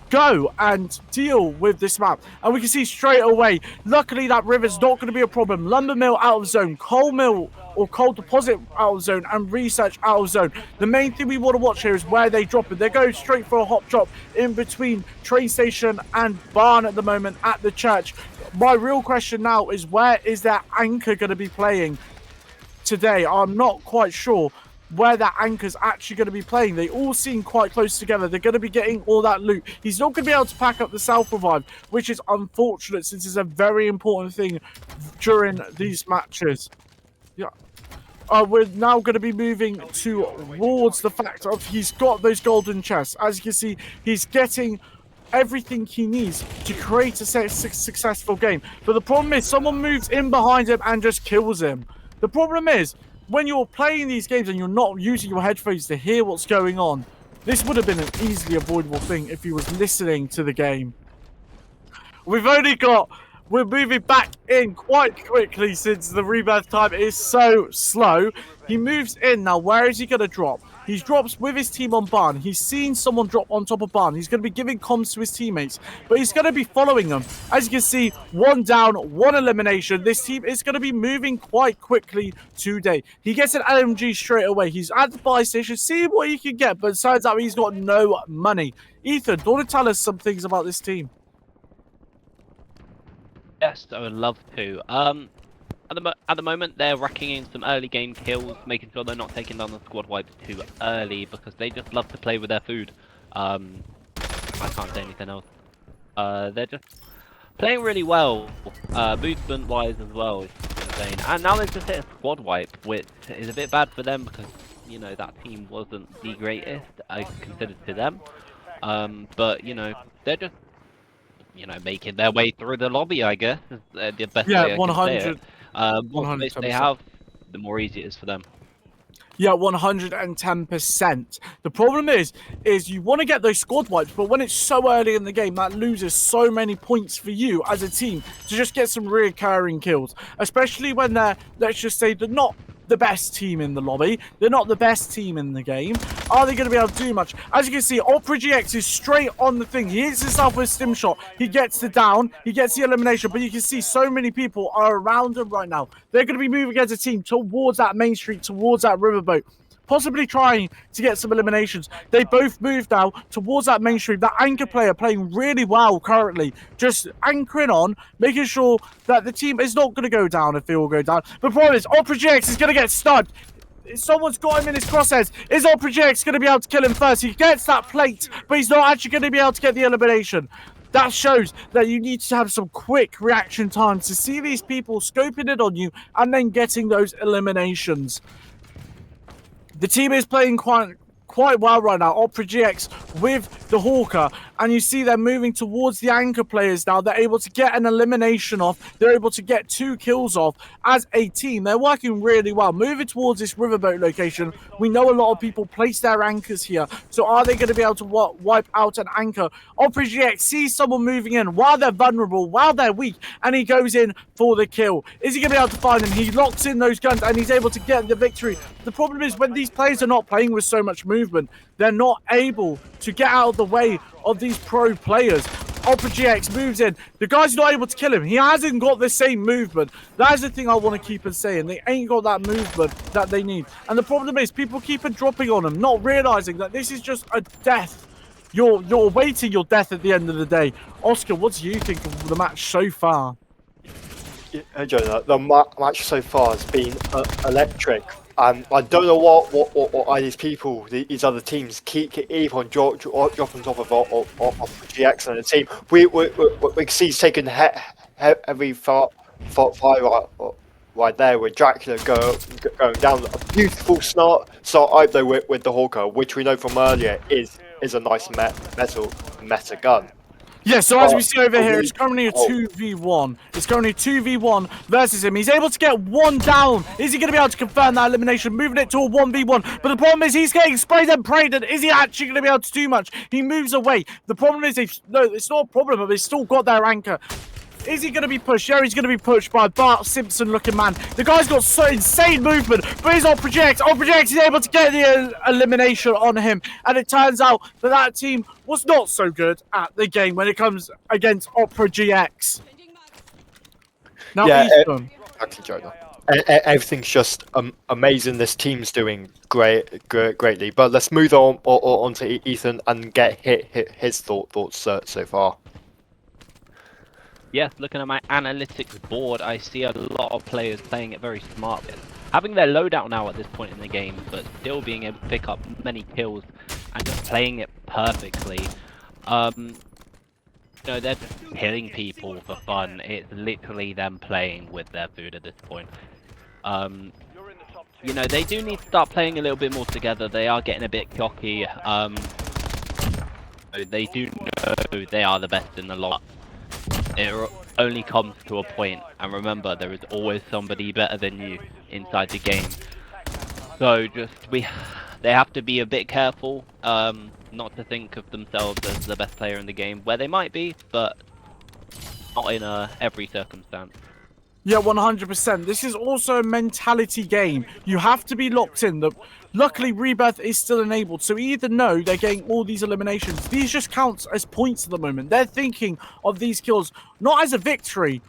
go and deal with this map. And we can see straight away, luckily that river's not going to be a problem. Lumber mill out of zone, coal mill or coal deposit out of zone, and research out of zone. The main thing we want to watch here is where they drop it. They're going straight for a hop drop in between train station and barn at the moment at the church. My real question now is, where is their anchor going to be playing today? I'm not quite sure where that anchor's actually going to be playing. They all seem quite close together. They're going to be getting all that loot. He's not going to be able to pack up the self-revive, which is unfortunate since it's a very important thing during these matches. Yeah. We're now going to be moving towards the fact of he's got those golden chests. As you can see, he's getting everything he needs to create a successful game. But the problem is someone moves in behind him and just kills him. The problem is, when you're playing these games and you're not using your headphones to hear what's going on, this would have been an easily avoidable thing if he was listening to the game. We're moving back in quite quickly since the rebirth time is so slow. He moves in now. Where is he going to drop? He drops with his team on barn. He's seen someone drop on top of barn. He's going to be giving comms to his teammates, but he's going to be following them. As you can see, 1 down, 1 elimination. This team is going to be moving quite quickly today. He gets an LMG straight away. He's at the buy station, seeing what he can get, but besides that, he's got no money. Ethan, do you want to tell us some things about this team? Yes, I would love to. At the moment, they're racking in some early game kills, making sure they're not taking down the squad wipes too early because they just love to play with their food. I can't say anything else. They're just playing really well, movement-wise as well. It's insane. And now they've just hit a squad wipe, which is a bit bad for them because, that team wasn't the greatest, I considered to them. But, they're just, making their way through the lobby, I guess, is the best way I can say it. The more space they have, the more easy it is for them. Yeah, 110%. The problem is you want to get those squad wipes, but when it's so early in the game, that loses so many points for you as a team to just get some reoccurring kills, especially when they're, let's just say, they're not the best team in the lobby. They're not the best team in the game. Are they going to be able to do much? As you can see, Opera GX is straight on the thing. He hits himself with a stim shot. He gets the down. He gets the elimination. But you can see so many people are around him right now. They're going to be moving as a team towards that main street, towards that riverboat, possibly trying to get some eliminations. They both moved now towards that mainstream. That anchor player playing really well currently, just anchoring on, making sure that the team is not going to go down if they all go down. The problem is Opera GX is going to get stunned. Someone's got him in his crosshairs. Is Opera GX going to be able to kill him first? He gets that plate, but he's not actually going to be able to get the elimination. That shows that you need to have some quick reaction times to see these people scoping it on you and then getting those eliminations. The team is playing quite well right now. Opera GX with the Hawker, and you see they're moving towards the anchor players now. They're able to get an elimination off. They're able to get 2 kills off as a team. They're working really well. Moving towards this riverboat location, we know a lot of people place their anchors here. So are they going to be able to wipe out an anchor? Opera GX sees someone moving in while they're vulnerable, while they're weak, and he goes in for the kill. Is he going to be able to find him? He locks in those guns, and he's able to get the victory. The problem is when these players are not playing with so much movement, they're not able to get out of the way of these pro players. Opera GX moves in. The guy's not able to kill him. He hasn't got the same movement. That's the thing I want to keep on saying. They ain't got that movement that they need. And the problem is people keep on dropping on them, not realizing that this is just a death. You're awaiting your death at the end of the day. Oscar, what do you think of the match so far? Yeah, Jonah, the match so far has been electric. I don't know what these people, these other teams, keep on dropping top of GX and the team. We can see he's taken heavy fire right there with Dracula going down. A beautiful start out there with the Hawker, which we know from earlier is a nice meta gun. Yeah, so as we see over here, it's currently a 2v1. It's currently a 2v1 versus him. He's able to get 1 down. Is he going to be able to confirm that elimination? Moving it to a 1v1. But the problem is he's getting sprayed and prayed. And is he actually going to be able to do much? He moves away. The problem is, no, it's not a problem, but they've still got their anchor. Is he going to be pushed? Yeah, he's going to be pushed by Bart Simpson-looking man. The guy's got so insane movement, but he's Opera GX. Opera GX is able to get the elimination on him. And it turns out that team was not so good at the game when it comes against Opera GX. Now, yeah, Eastern. Exactly, Jonah. Everything's just amazing. This team's doing greatly. But let's move on to Ethan and get his thoughts so far. Yes, looking at my analytics board, I see a lot of players playing it very smart. Having their loadout now at this point in the game, but still being able to pick up many kills and just playing it perfectly. You know, they're just killing people for fun. It's literally them playing with their food at this point. You know, they do need to start playing a little bit more together. They are getting a bit cocky. They do know they are the best in the lot. It only comes to a point, and remember, there is always somebody better than you inside the game. So they have to be a bit careful, not to think of themselves as the best player in the game, where they might be, but not in every circumstance. Yeah, 100%. This is also a mentality game. You have to be locked in. Luckily, Rebirth is still enabled, so even though they're getting all these eliminations, these just count as points at the moment. They're thinking of these kills not as a victory,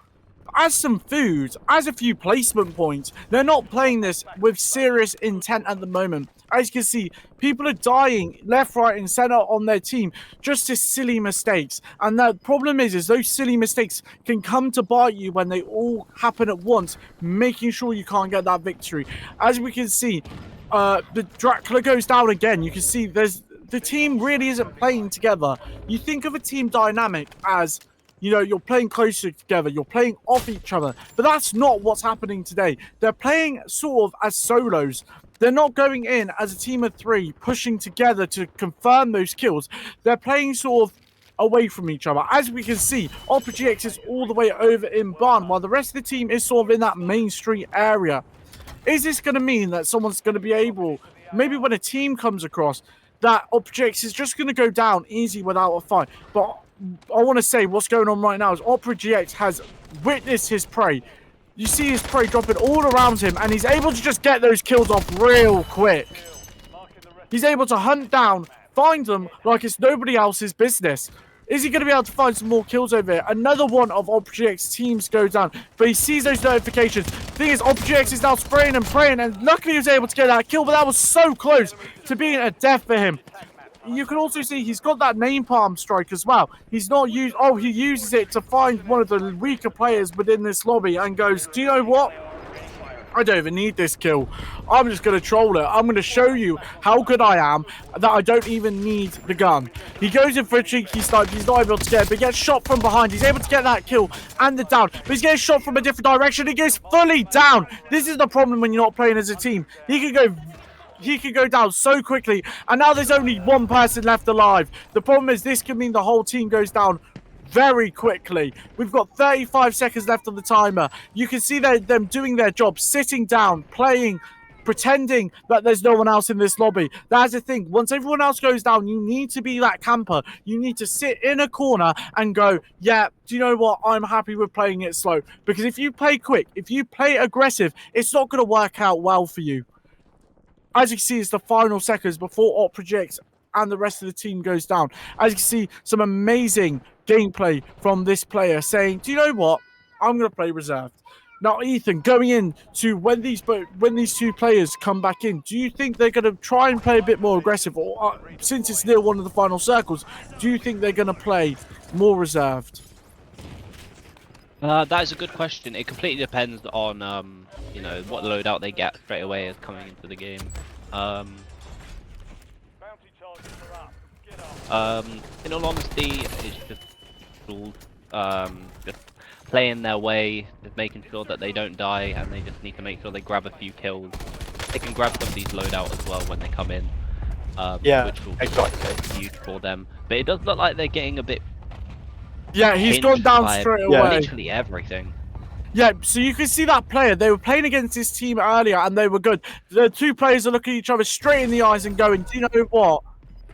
as some food, as a few placement points. They're not playing this with serious intent at the moment. As you can see, people are dying left, right, and center on their team just to silly mistakes. And the problem is those silly mistakes can come to bite you when they all happen at once, making sure you can't get that victory. As we can see, the Dracula goes down again. You can see the team really isn't playing together. You think of a team dynamic as, you know, you're playing closer together, you're playing off each other, but that's not what's happening today. They're playing sort of as solos. They're not going in as a team of 3, pushing together to confirm those kills. They're playing sort of away from each other. As we can see, Opera GX is all the way over in Barn, while the rest of the team is sort of in that main street area. Is this going to mean that someone's going to be able, maybe when a team comes across, that Opera is just going to go down easy without a fight? But I want to say what's going on right now is Opera GX has witnessed his prey. You see his prey dropping all around him, and he's able to just get those kills off real quick. He's able to hunt down, find them like it's nobody else's business. Is he going to be able to find some more kills over here? Another one of OpGX teams goes down, but he sees those notifications. The thing is, OpGX is now spraying and praying, and luckily he was able to get that kill, but that was so close to being a death for him. You can also see he's got that name palm strike as well. He's not used. Oh, he uses it to find one of the weaker players within this lobby and goes, do you know what? I don't even need this kill. I'm just going to troll it. I'm going to show you how good I am, that I don't even need the gun. He goes in for a cheeky snipe. He's not able to get it, but he gets shot from behind. He's able to get that kill and the down, but he's getting shot from a different direction. He goes fully down. This is the problem when you're not playing as a team. He can go down so quickly, and now there's only one person left alive. The problem is this can mean the whole team goes down very quickly. We've got 35 seconds left on the timer. You can see them doing their job, sitting down, playing, pretending that there's no one else in this lobby. That's the thing. Once everyone else goes down, you need to be that camper. You need to sit in a corner and go, yeah, do you know what? I'm happy with playing it slow. Because if you play quick, if you play aggressive, it's not going to work out well for you. As you can see, it's the final seconds before Op projects and the rest of the team goes down. As you can see, some amazing gameplay from this player saying, do you know what? I'm going to play reserved. Now, Ethan, going in to when these two players come back in, do you think they're going to try and play a bit more aggressive? Or since it's near one of the final circles, do you think they're going to play more reserved? That is a good question. It completely depends on, you know, what loadout they get straight away as coming into the game. In all honesty, it's just just playing their way, just making sure that they don't die, and they just need to make sure they grab a few kills. They can grab some of these loadout as well when they come in, which will be huge for them. But it does look like they're getting a bit. Yeah, he's gone down straight away. Literally everything. Yeah, so you can see that player. They were playing against this team earlier, and they were good. The two players are looking at each other straight in the eyes and going, do you know what?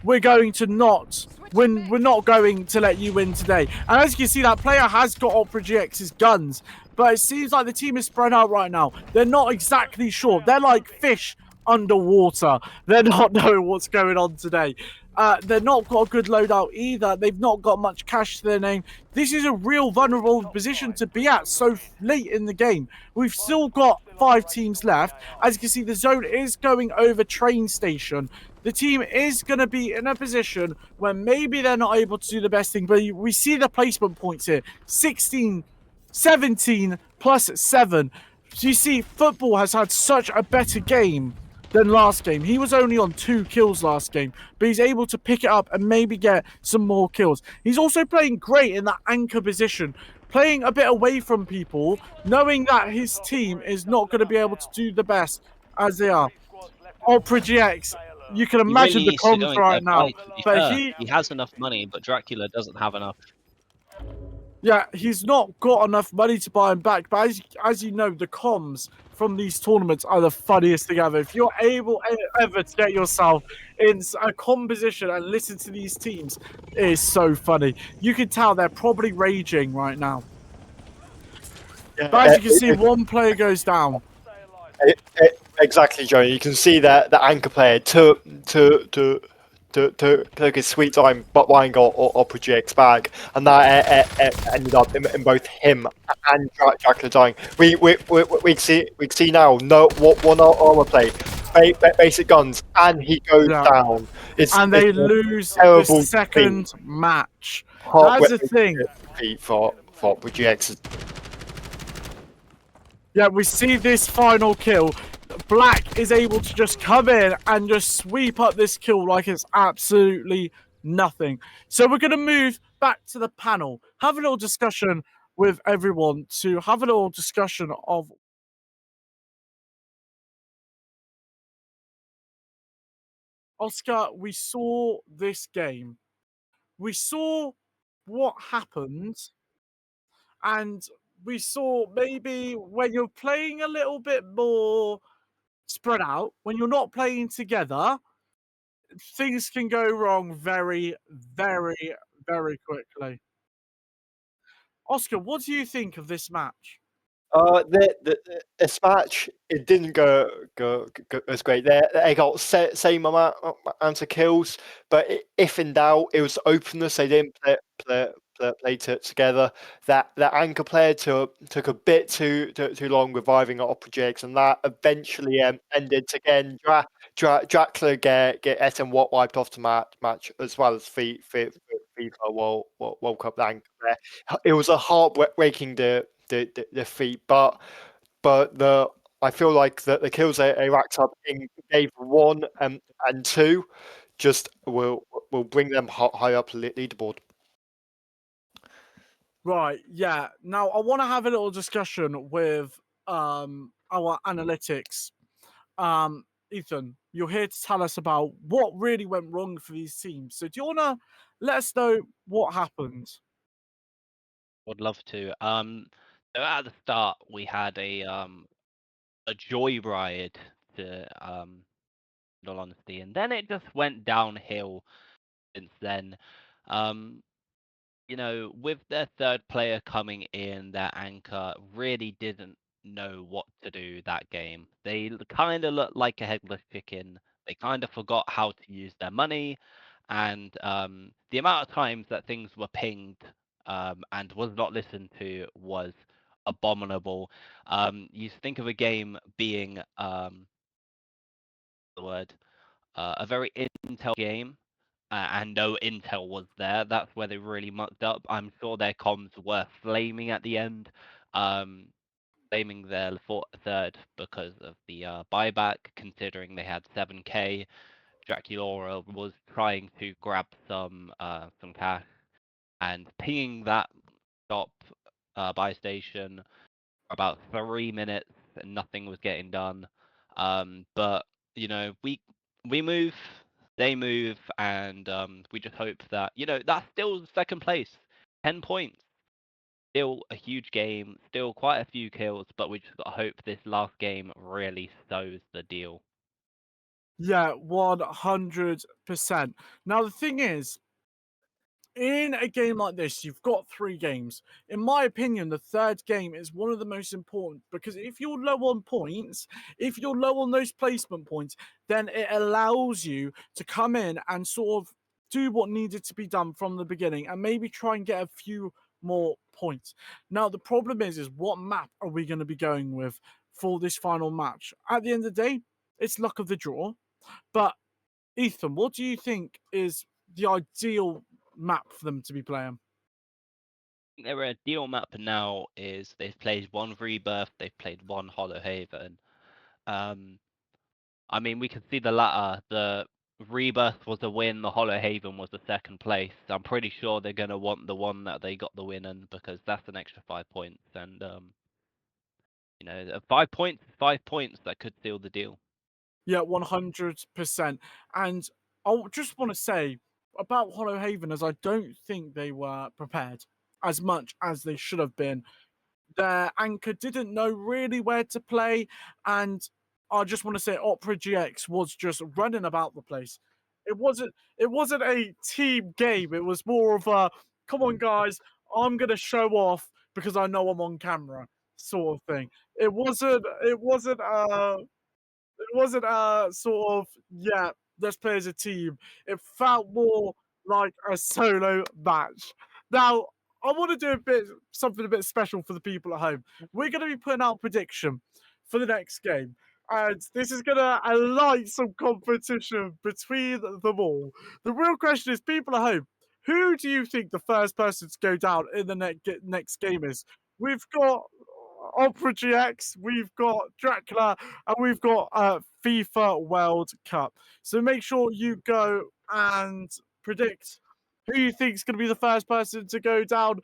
We're not going to let you win today. And as you can see, that player has got Opera GX's guns, but it seems like the team is spread out right now. They're not exactly sure. They're like fish underwater. They're not knowing what's going on today. They're not got a good loadout either. They've not got much cash to their name. This is a real vulnerable position to be at so late in the game. We've still got 5 teams left. As you can see, the zone is going over train station. The team is going to be in a position where maybe they're not able to do the best thing, but we see the placement points here. 16, 17 plus 7. So you see, football has had such a better game than last game. He was only on 2 kills last game, but he's able to pick it up and maybe get some more kills. He's also playing great in that anchor position, playing a bit away from people, knowing that his team is not going to be able to do the best as they are. Opera GX, you can imagine the comms right now. But he has enough money, but Dracula doesn't have enough. Yeah, he's not got enough money to buy him back. But as you know, the comms from these tournaments are the funniest thing ever. If you're able ever to get yourself in a composition and listen to these teams, it is so funny. You can tell they're probably raging right now. Yeah, but as you can see, one player goes down. Exactly, Joe. You can see that the anchor player took his sweet time buying Opera GX bag, and that ended up in both him and Dracula dying. We see now one armor play, basic guns, and he goes down. And they lose the second match. That's the thing. For Opera GX. Yeah, we see this final kill. Black is able to just come in and just sweep up this kill like it's absolutely nothing. So we're going to move back to the panel, have a little discussion with everyone to have a little discussion of Oscar. We saw this game. We saw what happened, and we saw maybe when you're playing a little bit more spread out, when you're not playing together, things can go wrong very, very, very quickly. Oscar, what do you think of this match? This match, it didn't go as great. They got same amount of kills, but if in doubt, it was openness. They didn't play together. That anchor player took a bit too long reviving projects, and that eventually ended again. Dracula get Etten Watt wiped off the match, as well as FIFA World Cup anchor player. It was a heartbreaking defeat, but I feel like the kills they racked up in game 1 and 2 just will bring them high up the leaderboard. Right, yeah. Now I want to have a little discussion with our analytics. Ethan, you're here to tell us about what really went wrong for these teams. So do you want to let us know what happened? Would love to. So at the start we had a joyride to in all honesty, and then it just went downhill since then. Um, with their third player coming in, their anchor really didn't know what to do that game. They kind of looked like a headless chicken. They kind of forgot how to use their money, and the amount of times that things were pinged and was not listened to was abominable. You think of a game being the word a very intel game, and no intel was there. That's where they really mucked up. I'm sure their comms were flaming at the end, um, blaming their third because of the buyback, considering they had 7k. Dracula was trying to grab some cash and pinging that stop buy station for about 3 minutes, and nothing was getting done. But we move, they move, and we just hope that that's still second place, 10 points, still a huge game, still quite a few kills, but we just got to hope this last game really sews the deal. Yeah, 100%. Now the thing is, in a game like this, you've got 3 games. In my opinion, the third game is one of the most important because if you're low on points, if you're low on those placement points, then it allows you to come in and sort of do what needed to be done from the beginning and maybe try and get a few more points. Now, the problem is what map are we going to be going with for this final match? At the end of the day, it's luck of the draw. But Ethan, what do you think is the ideal map for them to be playing? Their ideal map now is they've played one Rebirth, they've played one Hollow Haven. I mean, we can see the latter. The Rebirth was a win, the Hollow Haven was the second place. I'm pretty sure they're going to want the one that they got the win in because that's an extra 5 points. And, 5 points, 5 points that could seal the deal. Yeah, 100%. And I just want to say about Hollow Haven, as I don't think they were prepared as much as they should have been. Their anchor didn't know really where to play, and I just want to say Opera GX was just running about the place. It wasn't a team game. It was more of a come on guys, I'm gonna show off because I know I'm on camera sort of thing. It wasn't sort of let's play as a team. It felt more like a solo match. Now I want to do something a bit special for the people at home. We're going to be putting out a prediction for the next game, and this is going to alight some competition between them all. The real question is, people at home, who do you think the first person to go down in the next game is? We've got Opera GX, we've got Dracula, and we've got FIFA World Cup. So make sure you go and predict who you think is going to be the first person to go down.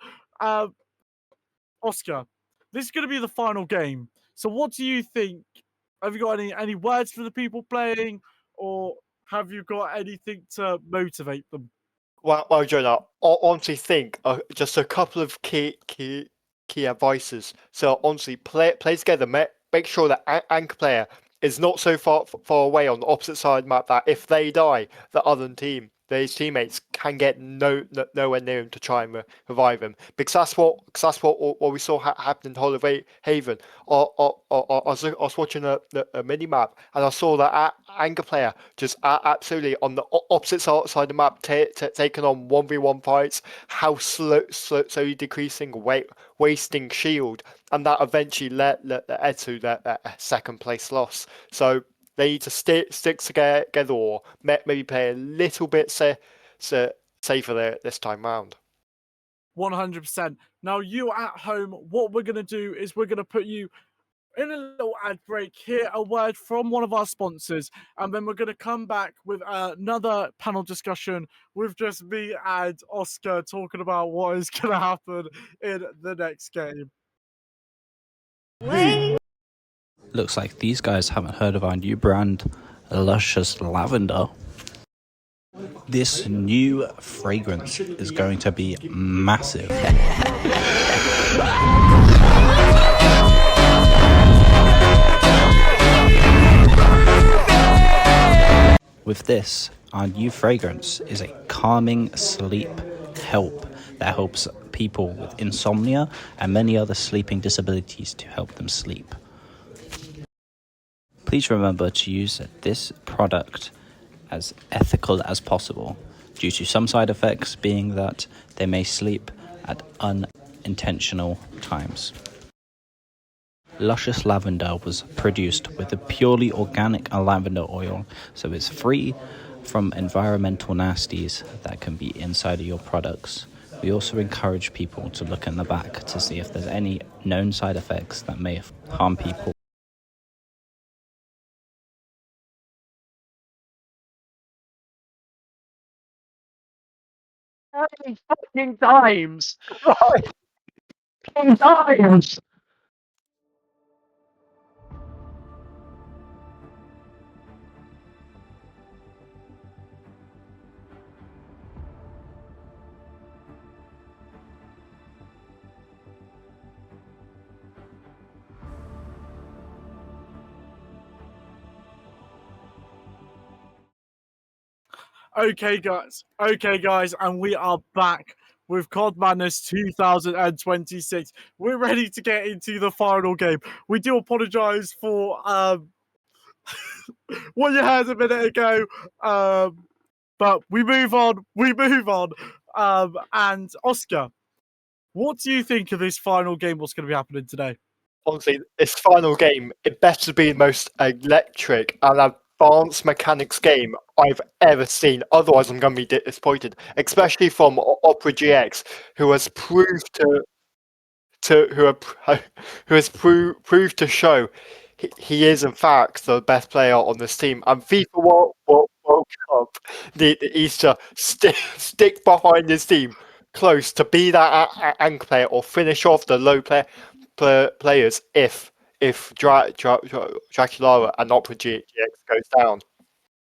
Oscar, this is going to be the final game. So what do you think? Have you got any words for the people playing, or have you got anything to motivate them? Well, Jonah, I honestly think just a couple of key advices. So honestly, play together. Make sure that anchor player is not so far away on the opposite side of the map that if they die, the other team, his teammates, can get nowhere near him to try and revive him. Because that's what we saw happen in Holy Haven. I was watching a mini map and I saw that Anger player just absolutely on the opposite side of the map taking on 1v1 fights, how slowly decreasing, wasting shield, and that eventually led to their second place loss. So they need to stick together, or maybe play a little bit safer this time round. 100%. Now, you at home, what we're going to do is we're going to put you in a little ad break, hear a word from one of our sponsors, and then we're going to come back with another panel discussion with just me and Oscar talking about what is going to happen in the next game. Looks like these guys haven't heard of our new brand, Luscious Lavender. This new fragrance is going to be massive. With this, our new fragrance is a calming sleep help that helps people with insomnia and many other sleeping disabilities to help them sleep. Please remember to use this product as ethical as possible, due to some side effects being that they may sleep at unintentional times. Luscious Lavender was produced with a purely organic lavender oil, so it's free from environmental nasties that can be inside of your products. We also encourage people to look in the back to see if there's any known side effects that may harm people. Fucking times! Fucking times! Okay, guys, and we are back with CoD Madness 2026. We're ready to get into the final game. We do apologize for what you heard a minute ago, but we move on. And Oscar, what do you think of this final game? What's going to be happening today? Honestly, this final game, it better be the most electric and advanced mechanics game I've ever seen. Otherwise, I'm going to be disappointed, especially from Opera GX, who has proved to show he is in fact the best player on this team. And FIFA World Cup, the Easter stick behind his team close to be that anchor player or finish off the low players if Draculara and Opera GX goes down.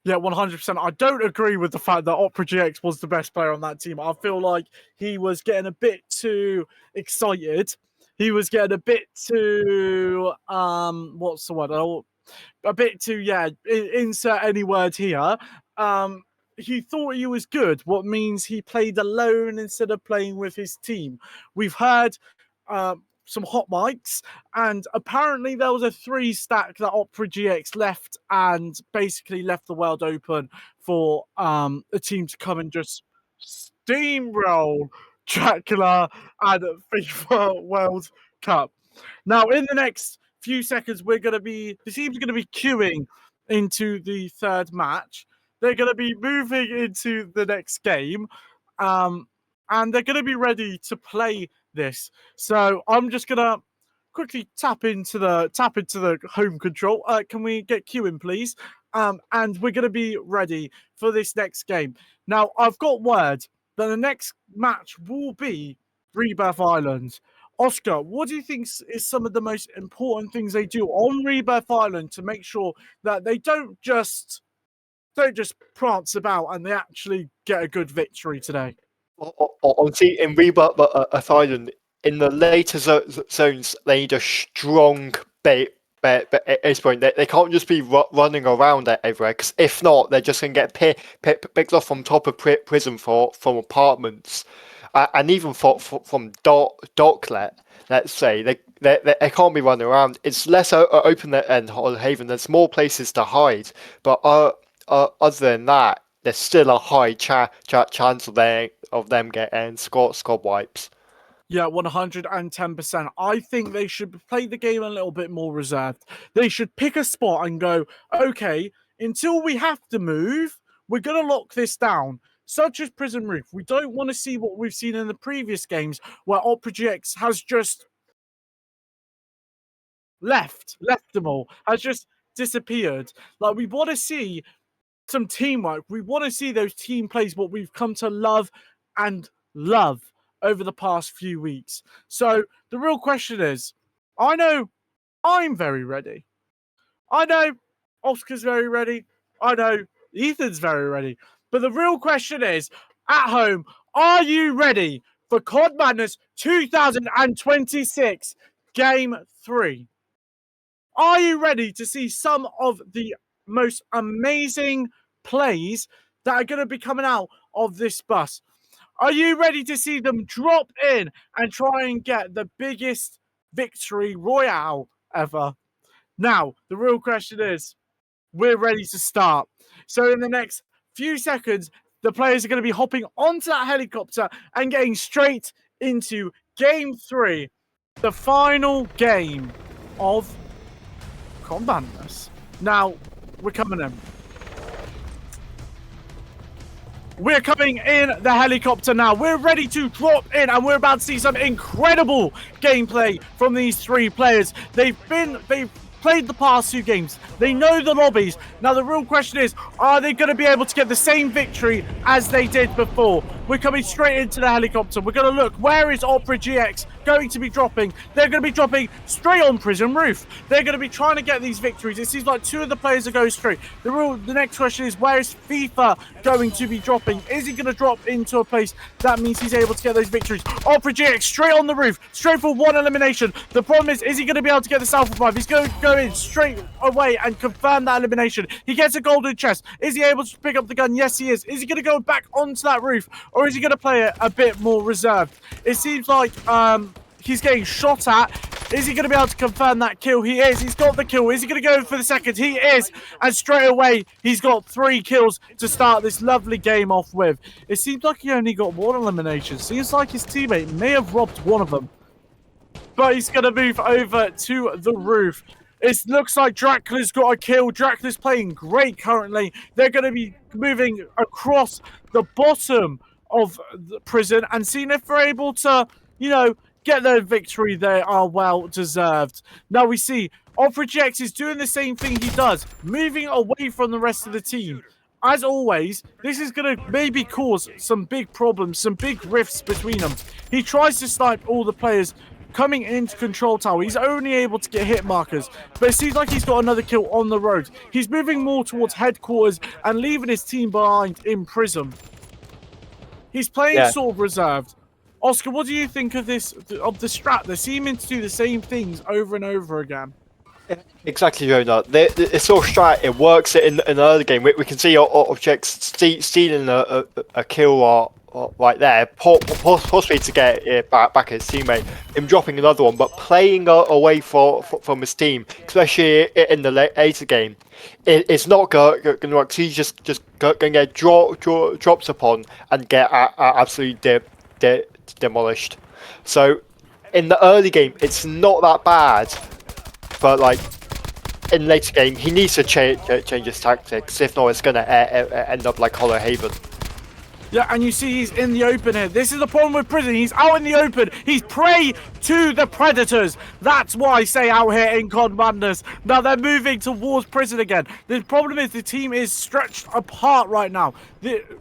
Yeah, 100%. I don't agree with the fact that Opera GX was the best player on that team. I feel like he was getting a bit too excited. He was getting a bit too what's the word? A bit too, insert any word here. He thought he was good, what means he played alone instead of playing with his team. We've heard some hot mics, and apparently there was a 3-stack that Opera GX left and basically left the world open for a team to come and just steamroll Dracula and FIFA World Cup. Now, in the next few seconds, the team's going to be queuing into the third match. They're going to be moving into the next game, and they're going to be ready to play this. So I'm just going to quickly tap into the home control. Can we get queuing, please? And we're going to be ready for this next game. Now, I've got word that the next match will be Rebirth Island. Oscar, what do you think is some of the most important things they do on Rebirth Island to make sure that they don't just prance about and they actually get a good victory today? Honestly, in Rebirth Island, in the later zones, they need a strong but at this point, they can't just be running around everywhere, because if not, they're just going to get picked off from top of prison from apartments, and even from docklet. Let's say they can't be running around. It's less open and Haven. There's more places to hide, but other than that, there's still a high chance of them getting squad wipes. Yeah, 110%. I think they should play the game a little bit more reserved. They should pick a spot and go, okay, until we have to move, we're going to lock this down. Such as Prison Roof. We don't want to see what we've seen in the previous games where Opera GX has just left them all, has just disappeared. Like, we want to see some teamwork. We want to see those team plays, what we've come to love and love over the past few weeks. So the real question is, I know I'm very ready. I know Oscar's very ready. I know Ethan's very ready. But the real question is, at home, are you ready for CoD Madness 2026 Game 3? Are you ready to see some of the most amazing plays that are going to be coming out of this bus? Are you ready to see them drop in and try and get the biggest victory royale ever? Now, the real question is, we're ready to start. So in the next few seconds, the players are going to be hopping onto that helicopter and getting straight into Game 3, the final game of CoD Madness. Now, we're coming in. We're coming in the helicopter now. We're ready to drop in, and we're about to see some incredible gameplay from these three players. They've played the past two games. They know the lobbies. Now, the real question is, are they going to be able to get the same victory as they did before? We're coming straight into the helicopter. We're going to look, where is Opera GX going to be dropping? They're going to be dropping straight on Prison Roof. They're going to be trying to get these victories. It seems like two of the players are going straight. The next question is, where is FIFA going to be dropping? Is he going to drop into a place that means he's able to get those victories? Opera GX straight on the roof, straight for one elimination. The problem is he going to be able to get the South revive? He's going to go in straight away and confirm that elimination. He gets a golden chest. Is he able to pick up the gun? Yes, he is. Is he going to go back onto that roof, or is he going to play it a bit more reserved? It seems like he's getting shot at. Is he going to be able to confirm that kill? He is. He's got the kill. Is he going to go for the second? He is. And straight away, he's got 3 kills to start this lovely game off with. It seems like he only got 1 elimination. Seems like his teammate may have robbed one of them. But he's going to move over to the roof. It looks like Dracula's got a kill. Dracula's playing great currently. They're going to be moving across the bottom of the prison and seeing if they're able to, get their victory. They are well deserved. Now we see Opera GX is doing the same thing he does, moving away from the rest of the team. As always, this is going to maybe cause some big problems, some big rifts between them. He tries to snipe all the players coming into control tower. He's only able to get hit markers, but it seems like he's got another kill on the road. He's moving more towards headquarters and leaving his team behind in prison. He's playing sort of reserved. Oscar, what do you think of this, of the strat? They're seeming to do the same things over and over again. Exactly, Jonah. It's sort of strat. It works in the early game. We can see objects stealing a kill right there, possibly to get it back his teammate. Him dropping another one, but playing away from his team, especially in the later game, it's not going to work. He's just going to get dropped upon and get absolutely demolished. So in the early game, it's not that bad, but like in later game, he needs to change his tactics. If not, it's going to end up like Hollow Haven. Yeah, and you see he's in the open here. This is the problem with prison. He's out in the open. He's prey to the predators. That's why I say out here in CoD Madness. Now they're moving towards prison again. The problem is the team is stretched apart right now.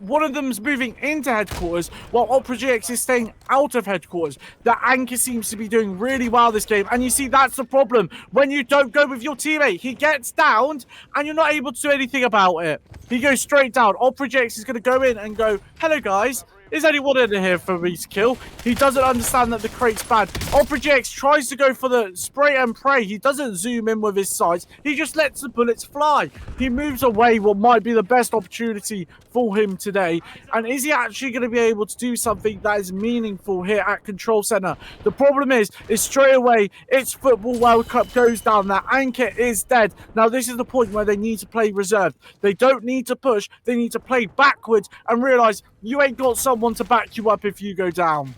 One of them's moving into headquarters while Opera GX is staying out of headquarters. The anchor seems to be doing really well this game. And you see that's the problem. When you don't go with your teammate, he gets downed and you're not able to do anything about it. He goes straight down. Opera GX is going to go in and go, hello guys, Is anyone in here for me to kill? He doesn't understand that the crate's bad. Operagex tries to go for the spray and pray. He doesn't zoom in with his sights. He just lets the bullets fly. He moves away what might be the best opportunity for him today. And is he actually going to be able to do something that is meaningful here at Control Center? The problem is straight away, it's Football World Cup goes down. That anchor is dead. Now, this is the point where they need to play reserved. They don't need to push. They need to play backwards and realize you ain't got someone to back you up if you go down.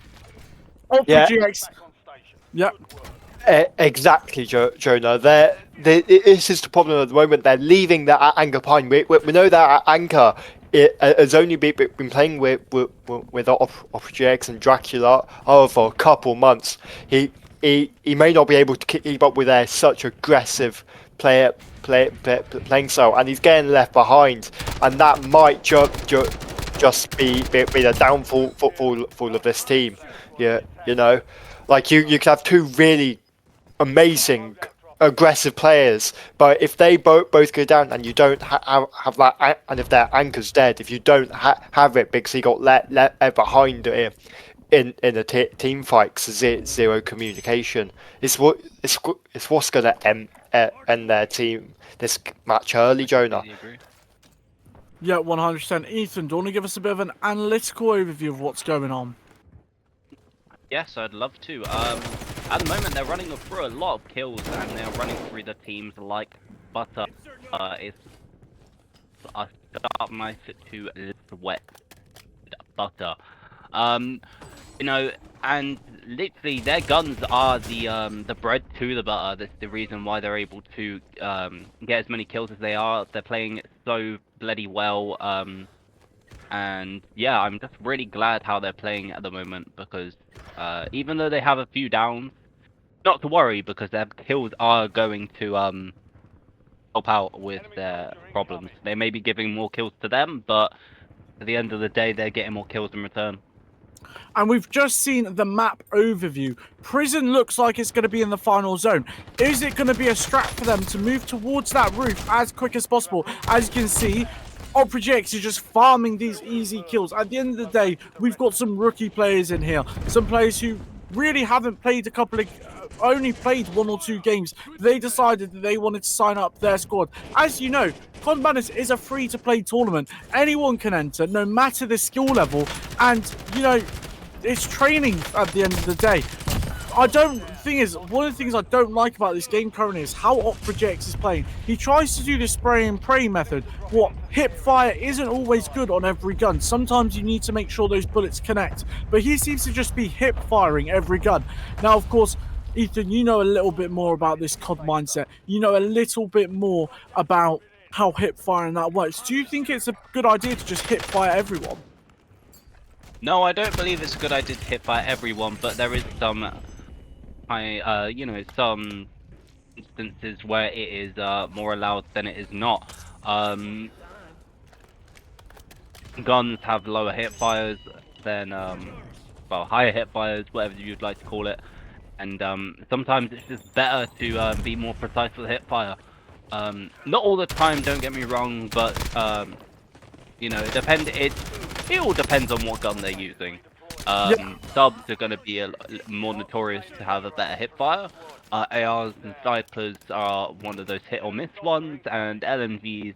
Yeah. GX. Yep. Exactly, Jonah. This is the problem at the moment. They're leaving that anchor behind. We know that anchor has only been playing with OperaGX and Dracula for a couple months. He may not be able to keep up with their such aggressive playing style, and he's getting left behind, and that might just be the downfall of this team. Yeah, you know, like you could have two really amazing aggressive players, but if they both go down and you don't have that, and if their anchor's dead, if you don't have it because he got let behind in a team fight, because zero communication, it's what's gonna end their team this match early, Jonah. Yeah, 100%. Ethan, do you want to give us a bit of an analytical overview of what's going on? Yes, I'd love to. At the moment, they're running through a lot of kills, and they're running through the teams like butter. It's a sharp knife to wet butter. You know, and literally their guns are the bread to the butter. That's the reason why they're able to get as many kills as they are. They're playing so bloody well. And yeah, I'm just really glad how they're playing at the moment, because even though they have a few downs, not to worry, because their kills are going to help out with their problems. They may be giving more kills to them, but at the end of the day, they're getting more kills in return. And we've just seen the map overview. Prison looks like it's going to be in the final zone. Is it going to be a strat for them to move towards that roof as quick as possible? As you can see, OperaGX is just farming these easy kills. At the end of the day, we've got some rookie players in here. Some players who really haven't played only played 1 or 2 games. They decided that they wanted to sign up their squad. As you know, CoD Madness is a free-to-play tournament. Anyone can enter, no matter the skill level. And, you know, it's training at the end of the day. One of the things I don't like about this game currently is how OperaGX is playing. He tries to do the spray and pray method. Hip fire isn't always good on every gun. Sometimes you need to make sure those bullets connect. But he seems to just be hip firing every gun. Now, of course, Ethan, you know a little bit more about this CoD mindset. You know a little bit more about how hip firing that works. Do you think it's a good idea to just hip fire everyone? No, I don't believe it's a good idea to hip fire everyone, but there is some some instances where it is more allowed than it is not. Guns have lower hip fires than higher hip fires, whatever you'd like to call it, and sometimes it's just better to be more precise with hip fire. Not all the time, don't get me wrong, but you know, it all depends on what gun they're using. Subs are going to be more notorious to have a better hip fire. ARs and snipers are one of those hit or miss ones, and LMGs,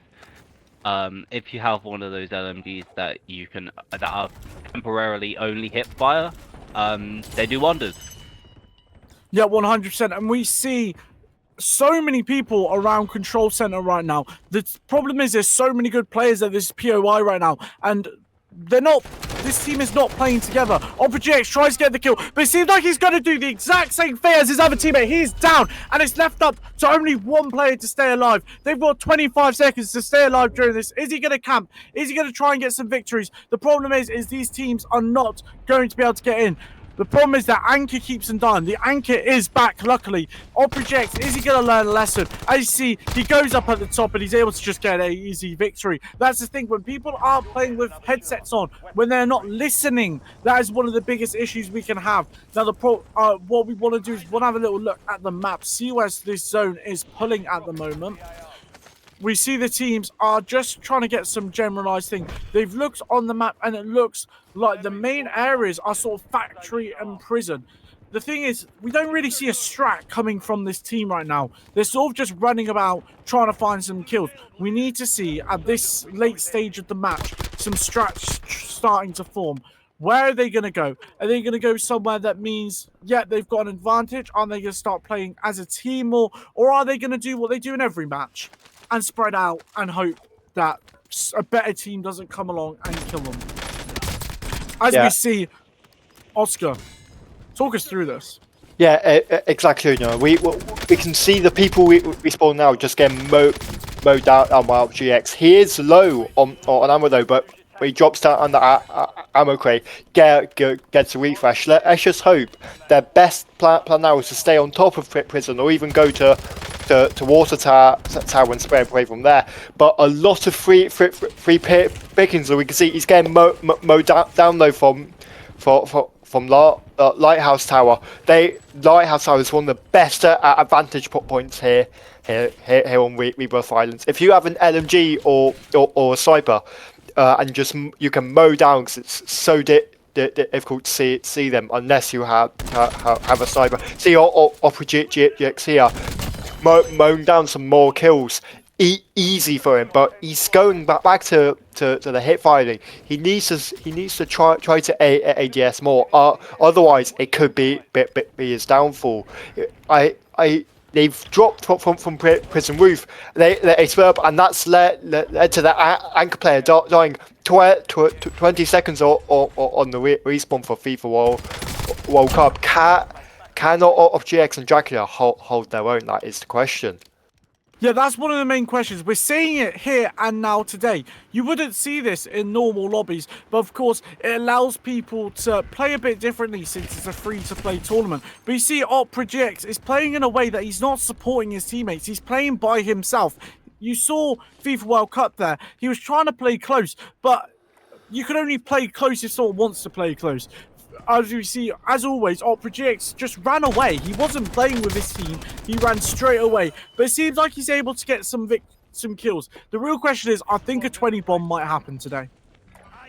if you have one of those LMGs that are temporarily only hip fire, they do wonders. Yeah, 100%. And we see so many people around Control Center right now. The problem is there's so many good players at this POI right now, and this team is not playing together. OperaGX tries to get the kill, but it seems like he's going to do the exact same thing as his other teammate. He's down, and it's left up to only one player to stay alive. They've got 25 seconds to stay alive during this. Is he going to camp? Is he going to try and get some victories? The problem is these teams are not going to be able to get in. The problem is that Anchor keeps them down. The Anchor is back, luckily. OperaGX, is he going to learn a lesson? As you see, he goes up at the top and he's able to just get an easy victory. That's the thing. When people aren't playing with headsets on, when they're not listening, that is one of the biggest issues we can have. Now, what we want to do is have a little look at the map, see where this zone is pulling at the moment. we see the teams are just trying to get some generalized thing. They've looked on the map and it looks like the main areas are sort of factory and prison. The thing is, we don't really see a strat coming from this team right now. They're sort of just running about trying to find some kills. We need to see at this late stage of the match some strats starting to form. Where are they going to go? Are they going to go somewhere that means, yeah, they've got an advantage? Are they going to start playing as a team more? Or are they going to do what they do in every match and spread out and hope that a better team doesn't come along and kill them? As we see, Oscar, talk us through this. Yeah, exactly. You know, we can see the people we spawn now just getting mowed down by GX. He is low on ammo though, but he drops down on the ammo crate, gets a refresh. Let's just hope their best plan now is to stay on top of prison, or even go to water tower and spray away from there. But a lot of free pickings, so we can see he's getting mowed down though from Lighthouse Tower. Lighthouse Tower is one of the best advantage points here on Rebirth Islands. If you have an LMG or a sniper, and just you can mow down, because it's so difficult to see them unless you have a sniper. See Opera GX here, mowing down some more kills. Easy for him, but he's going back to the hip firing. He needs to try to ADS more. Otherwise, it could be his downfall. They've dropped from prison roof. They split up, and that's led to the anchor player dying 20 seconds on the respawn for FIFA World Cup. Can GX and Dracula hold their own? That is the question. Yeah, that's one of the main questions. We're seeing it here and now today. You wouldn't see this in normal lobbies, but of course, it allows people to play a bit differently since it's a free-to-play tournament. But you see, Opera GX is playing in a way that he's not supporting his teammates. He's playing by himself. You saw FIFA World Cup there. He was trying to play close, but you can only play close if someone wants to play close. As you see, as always, Opera GX just ran away. He wasn't playing with his team. He ran straight away. But it seems like he's able to get some kills. The real question is, I think a 20 bomb might happen today.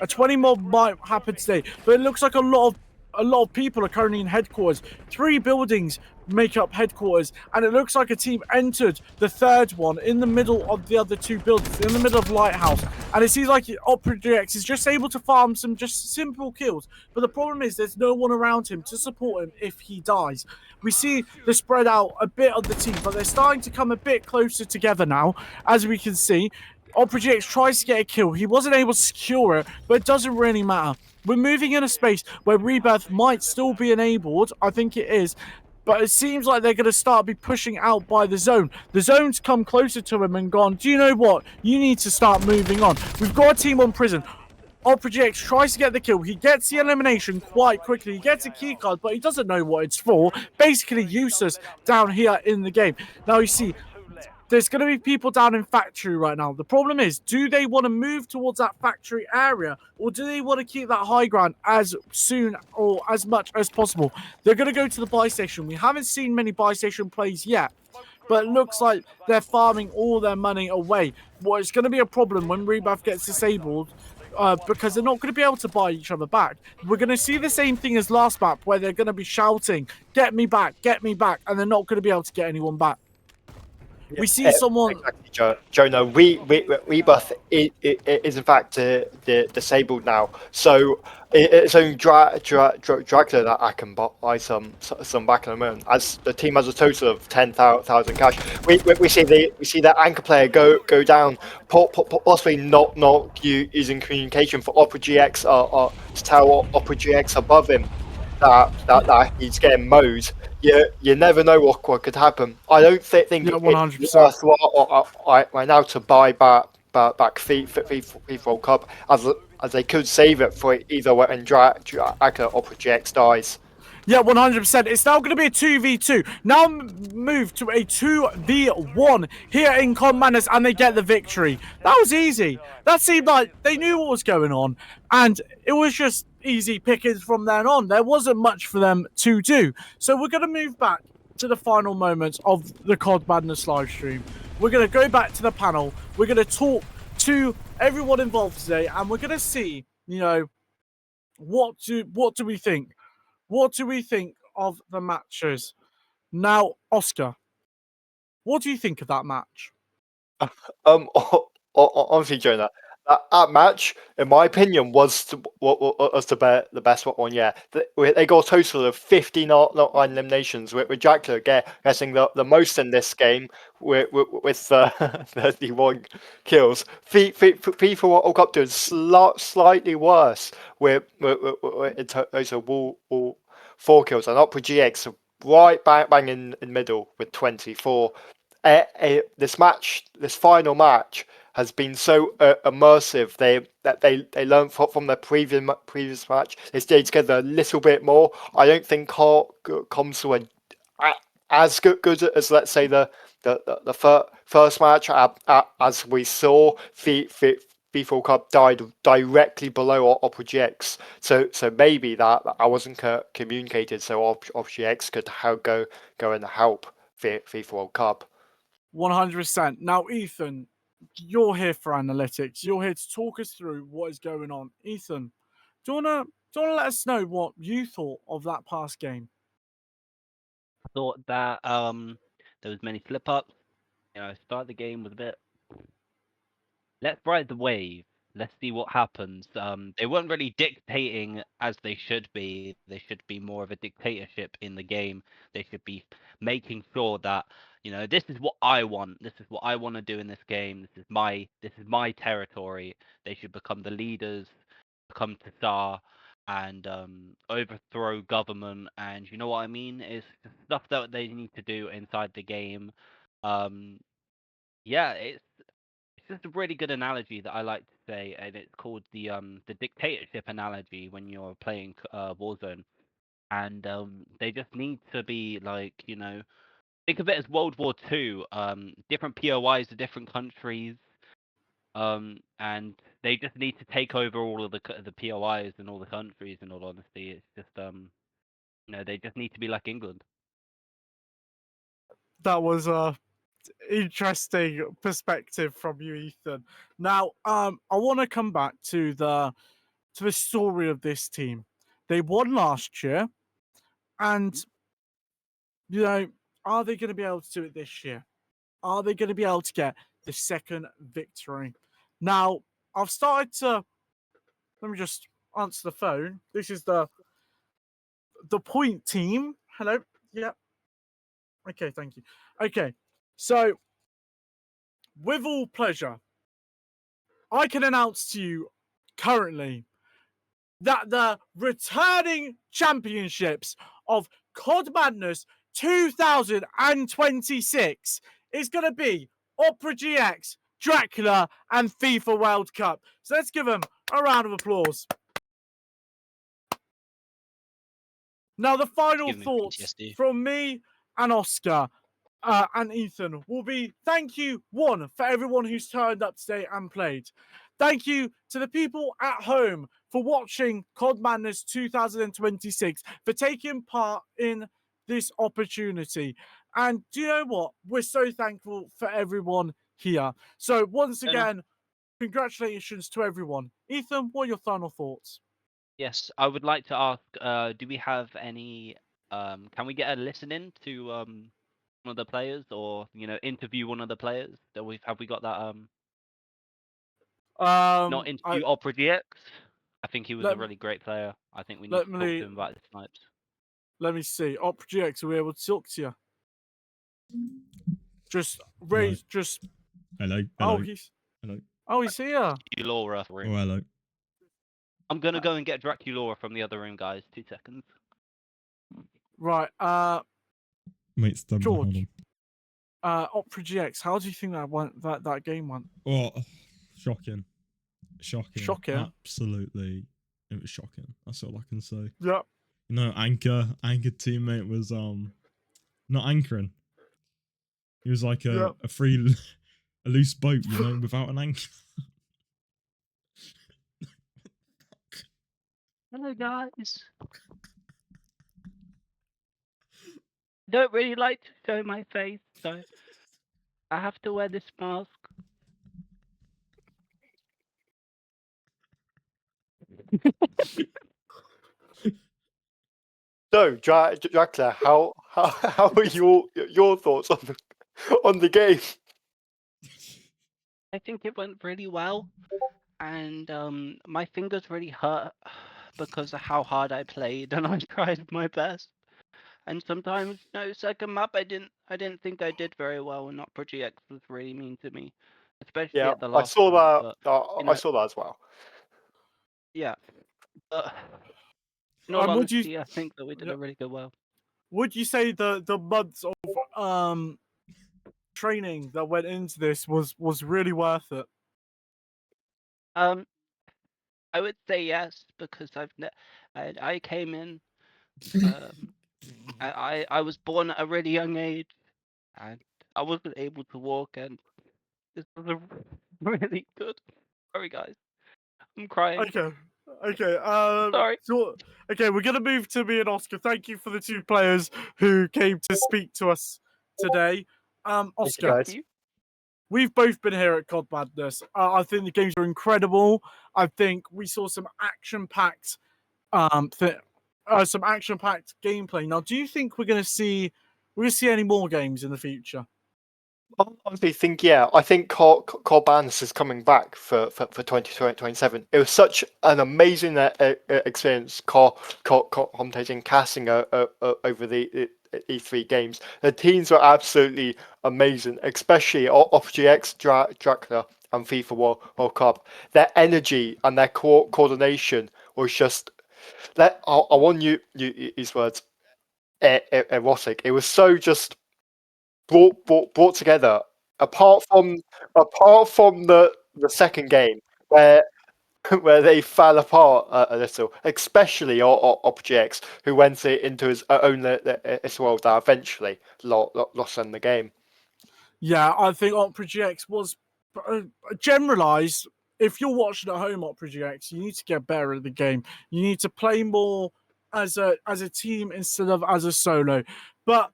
A 20 bomb might happen today. But it looks like a lot of people are currently in headquarters. 3 buildings make up headquarters, and it looks like a team entered the third one in the middle of the other 2 buildings, in the middle of Lighthouse, and it seems like Opera GX is just able to farm some just simple kills. But the problem is there's no one around him to support him if he dies. We see the spread out a bit of the team, but they're starting to come a bit closer together now, as we can see. Opera GX tries to get a kill. He wasn't able to secure it, but it doesn't really matter. We're moving in a space where Rebirth might still be enabled. I think it is. But it seems like they're going to start be pushing out by the zone. The zone's come closer to him and gone, do you know what? You need to start moving on. We've got a team on prison. Opera GX tries to get the kill. He gets the elimination quite quickly. He gets a keycard, but he doesn't know what it's for. Basically useless down here in the game. Now you see, there's going to be people down in factory right now. The problem is, do they want to move towards that factory area, or do they want to keep that high ground as soon or as much as possible? They're going to go to the buy station. We haven't seen many buy station plays yet, but it looks like they're farming all their money away. Well, it's going to be a problem when Rebirth gets disabled, because they're not going to be able to buy each other back. We're going to see the same thing as last map, where they're going to be shouting, get me back, and they're not going to be able to get anyone back. We see someone. Exactly, Joe. No, Rebirth is in fact disabled now. So it's only Dracula that I can buy some back in a moment. As the team has a total of 10,000 cash. We see that anchor player go down, possibly not using communication for Opera GX to tell Opera GX above him that he's getting mowed. You never know what could happen. I don't think it's 100% right now to buy back FIFA World Cup, as they could save it for either when Dracula or Opera GX dies. Yeah, 100%. It's now going to be a 2v2. Now move to a 2v1 here in CoD Madness, and they get the victory. That was easy. That seemed like they knew what was going on, and it was just easy pickings from then on. There wasn't much for them to do. So we're going to move back to the final moments of the CoD Madness live stream. we're going to go back to the panel. We're going to talk to everyone involved today, and we're going to see, you know, what do we think? What do we think of the matches? Now, Oscar, what do you think of that match? Honestly, Jonah, that match, in my opinion, was the best one. Yeah, they got a total of 59 eliminations, with Dracula getting the most in this game with 31 kills. FIFA World Cup doing slightly worse with in total all 4 kills, and Opera GX right bang in the middle with 24. This final match has been so immersive. They learned from their previous match. They stayed together a little bit more. I don't think comms were as good as, let's say, the first match. As we saw, FIFA Cup died directly below Opera GX. So maybe that I wasn't communicated, so Opera GX could go and help FIFA World Cup. 100%. Now, Ethan, you're here for analytics. You're here to talk us through what is going on. Ethan, do you wanna let us know what you thought of that past game? I thought that there was many slip ups. You know, start the game was a bit. Let's ride the wave. Let's see what happens. They weren't really dictating as they should be. They should be more of a dictatorship in the game. They should be making sure that, you know, this is what I want. This is what I want to do in this game. This is my territory. They should become the leaders, become Tassar, and overthrow government. And you know what I mean? It's stuff that they need to do inside the game. Yeah, it's just a really good analogy that I like to say, and it's called the dictatorship analogy when you're playing Warzone. And they just need to be like, you know, think of it as World War II. Different POIs of different countries, and they just need to take over all of the POIs and all the countries. In all honesty, it's just you know, they just need to be like England. That was a interesting perspective from you, Ethan. Now, I want to come back to the story of this team. They won last year, and you know, are they going to be able to do it this year? Are they going to be able to get the second victory? Now, I've started to. Let me just answer the phone. This is the point team. Hello. Yeah. Okay. Thank you. Okay. So, with all pleasure, I can announce to you currently that the returning championships of CoD Madness 2026 is going to be Opera GX, Dracula, and FIFA World Cup. So let's give them a round of applause. Now, the final thoughts PTSD. from me and Oscar and Ethan will be thank you, one, for everyone who's turned up today and played. Thank you to the people at home for watching CoD Madness 2026, for taking part in this opportunity. And do you know what? We're so thankful for everyone here. So once again, congratulations to everyone. Ethan, what are your final thoughts? Yes, I would like to ask, do we have any can we get a listen in to one of the players, or, you know, interview one of the players? Have we got that not interview Opera GX? I think he was a really great player. I think we need to talk to him about the snipes. Let me see. Opera GX, are we able to talk to you? Just raise, Hello. just. Hello. Oh, he's here. Draculaura. Oh, hello. I'm gonna go and get Draculaura from the other room, guys. 2 seconds. Right. Wait, stop. George. Opera GX. How do you think that game went? Oh, shocking. Shocking. Absolutely, it was shocking. That's all I can say. Yep. You know, Anchor teammate was not anchoring. He was like a loose boat, you know, without an anchor. Hello, guys. Don't really like to show my face, so I have to wear this mask. So, Dracula, how are your thoughts on the game? I think it went really well, and my fingers really hurt because of how hard I played, and I tried my best. And sometimes, second map I didn't think I did very well, and not Project X was really mean to me, especially Yeah, at the I last saw one. that. But I saw that as well. yeah, but in all Would you honesty, I think that we did a really good well. would you say the months of training that went into this was really worth it? Um, I would say yes because I came in. Um, I was born at a really young age, and I wasn't able to walk, and this was a really good. Sorry, guys, I'm crying. Okay. Okay. Sorry. So, okay, we're gonna move to me and Oscar. Thank you for the two players who came to speak to us today. Thank you, Oscar, guys. You? we've both been here at CoD Madness. I think the games were incredible. I think we saw some action-packed, some action-packed gameplay. Now, do you think we're gonna see any more games in the future? I honestly think, yeah, I think CoD Madness is coming back for 2027. It was such an amazing experience commentating, casting over the E3 games. The teams were absolutely amazing, especially OpGX, Dracula, and FIFA World Cup. Their energy and their coordination was just. I want you these words, erotic. It was so just brought together. Apart from the second game where where they fell apart a little, especially OpGX, who went into his own world that eventually lost in the game. Yeah, I think Opera GX was generalized. If you're watching at home, Opera GX, you need to get better at the game. You need to play more as a team instead of as a solo. But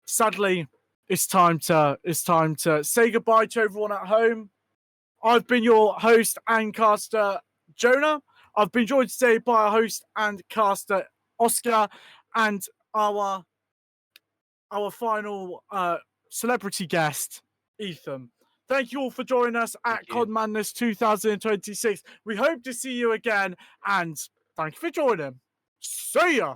sadly, it's time to say goodbye to everyone at home. I've been your host and caster, Jonah. I've been joined today by our host and caster, Oscar, and our final celebrity guest, Ethan. Thank you all for joining us at CoD Madness 2026. We hope to see you again, and thank you for joining. See ya!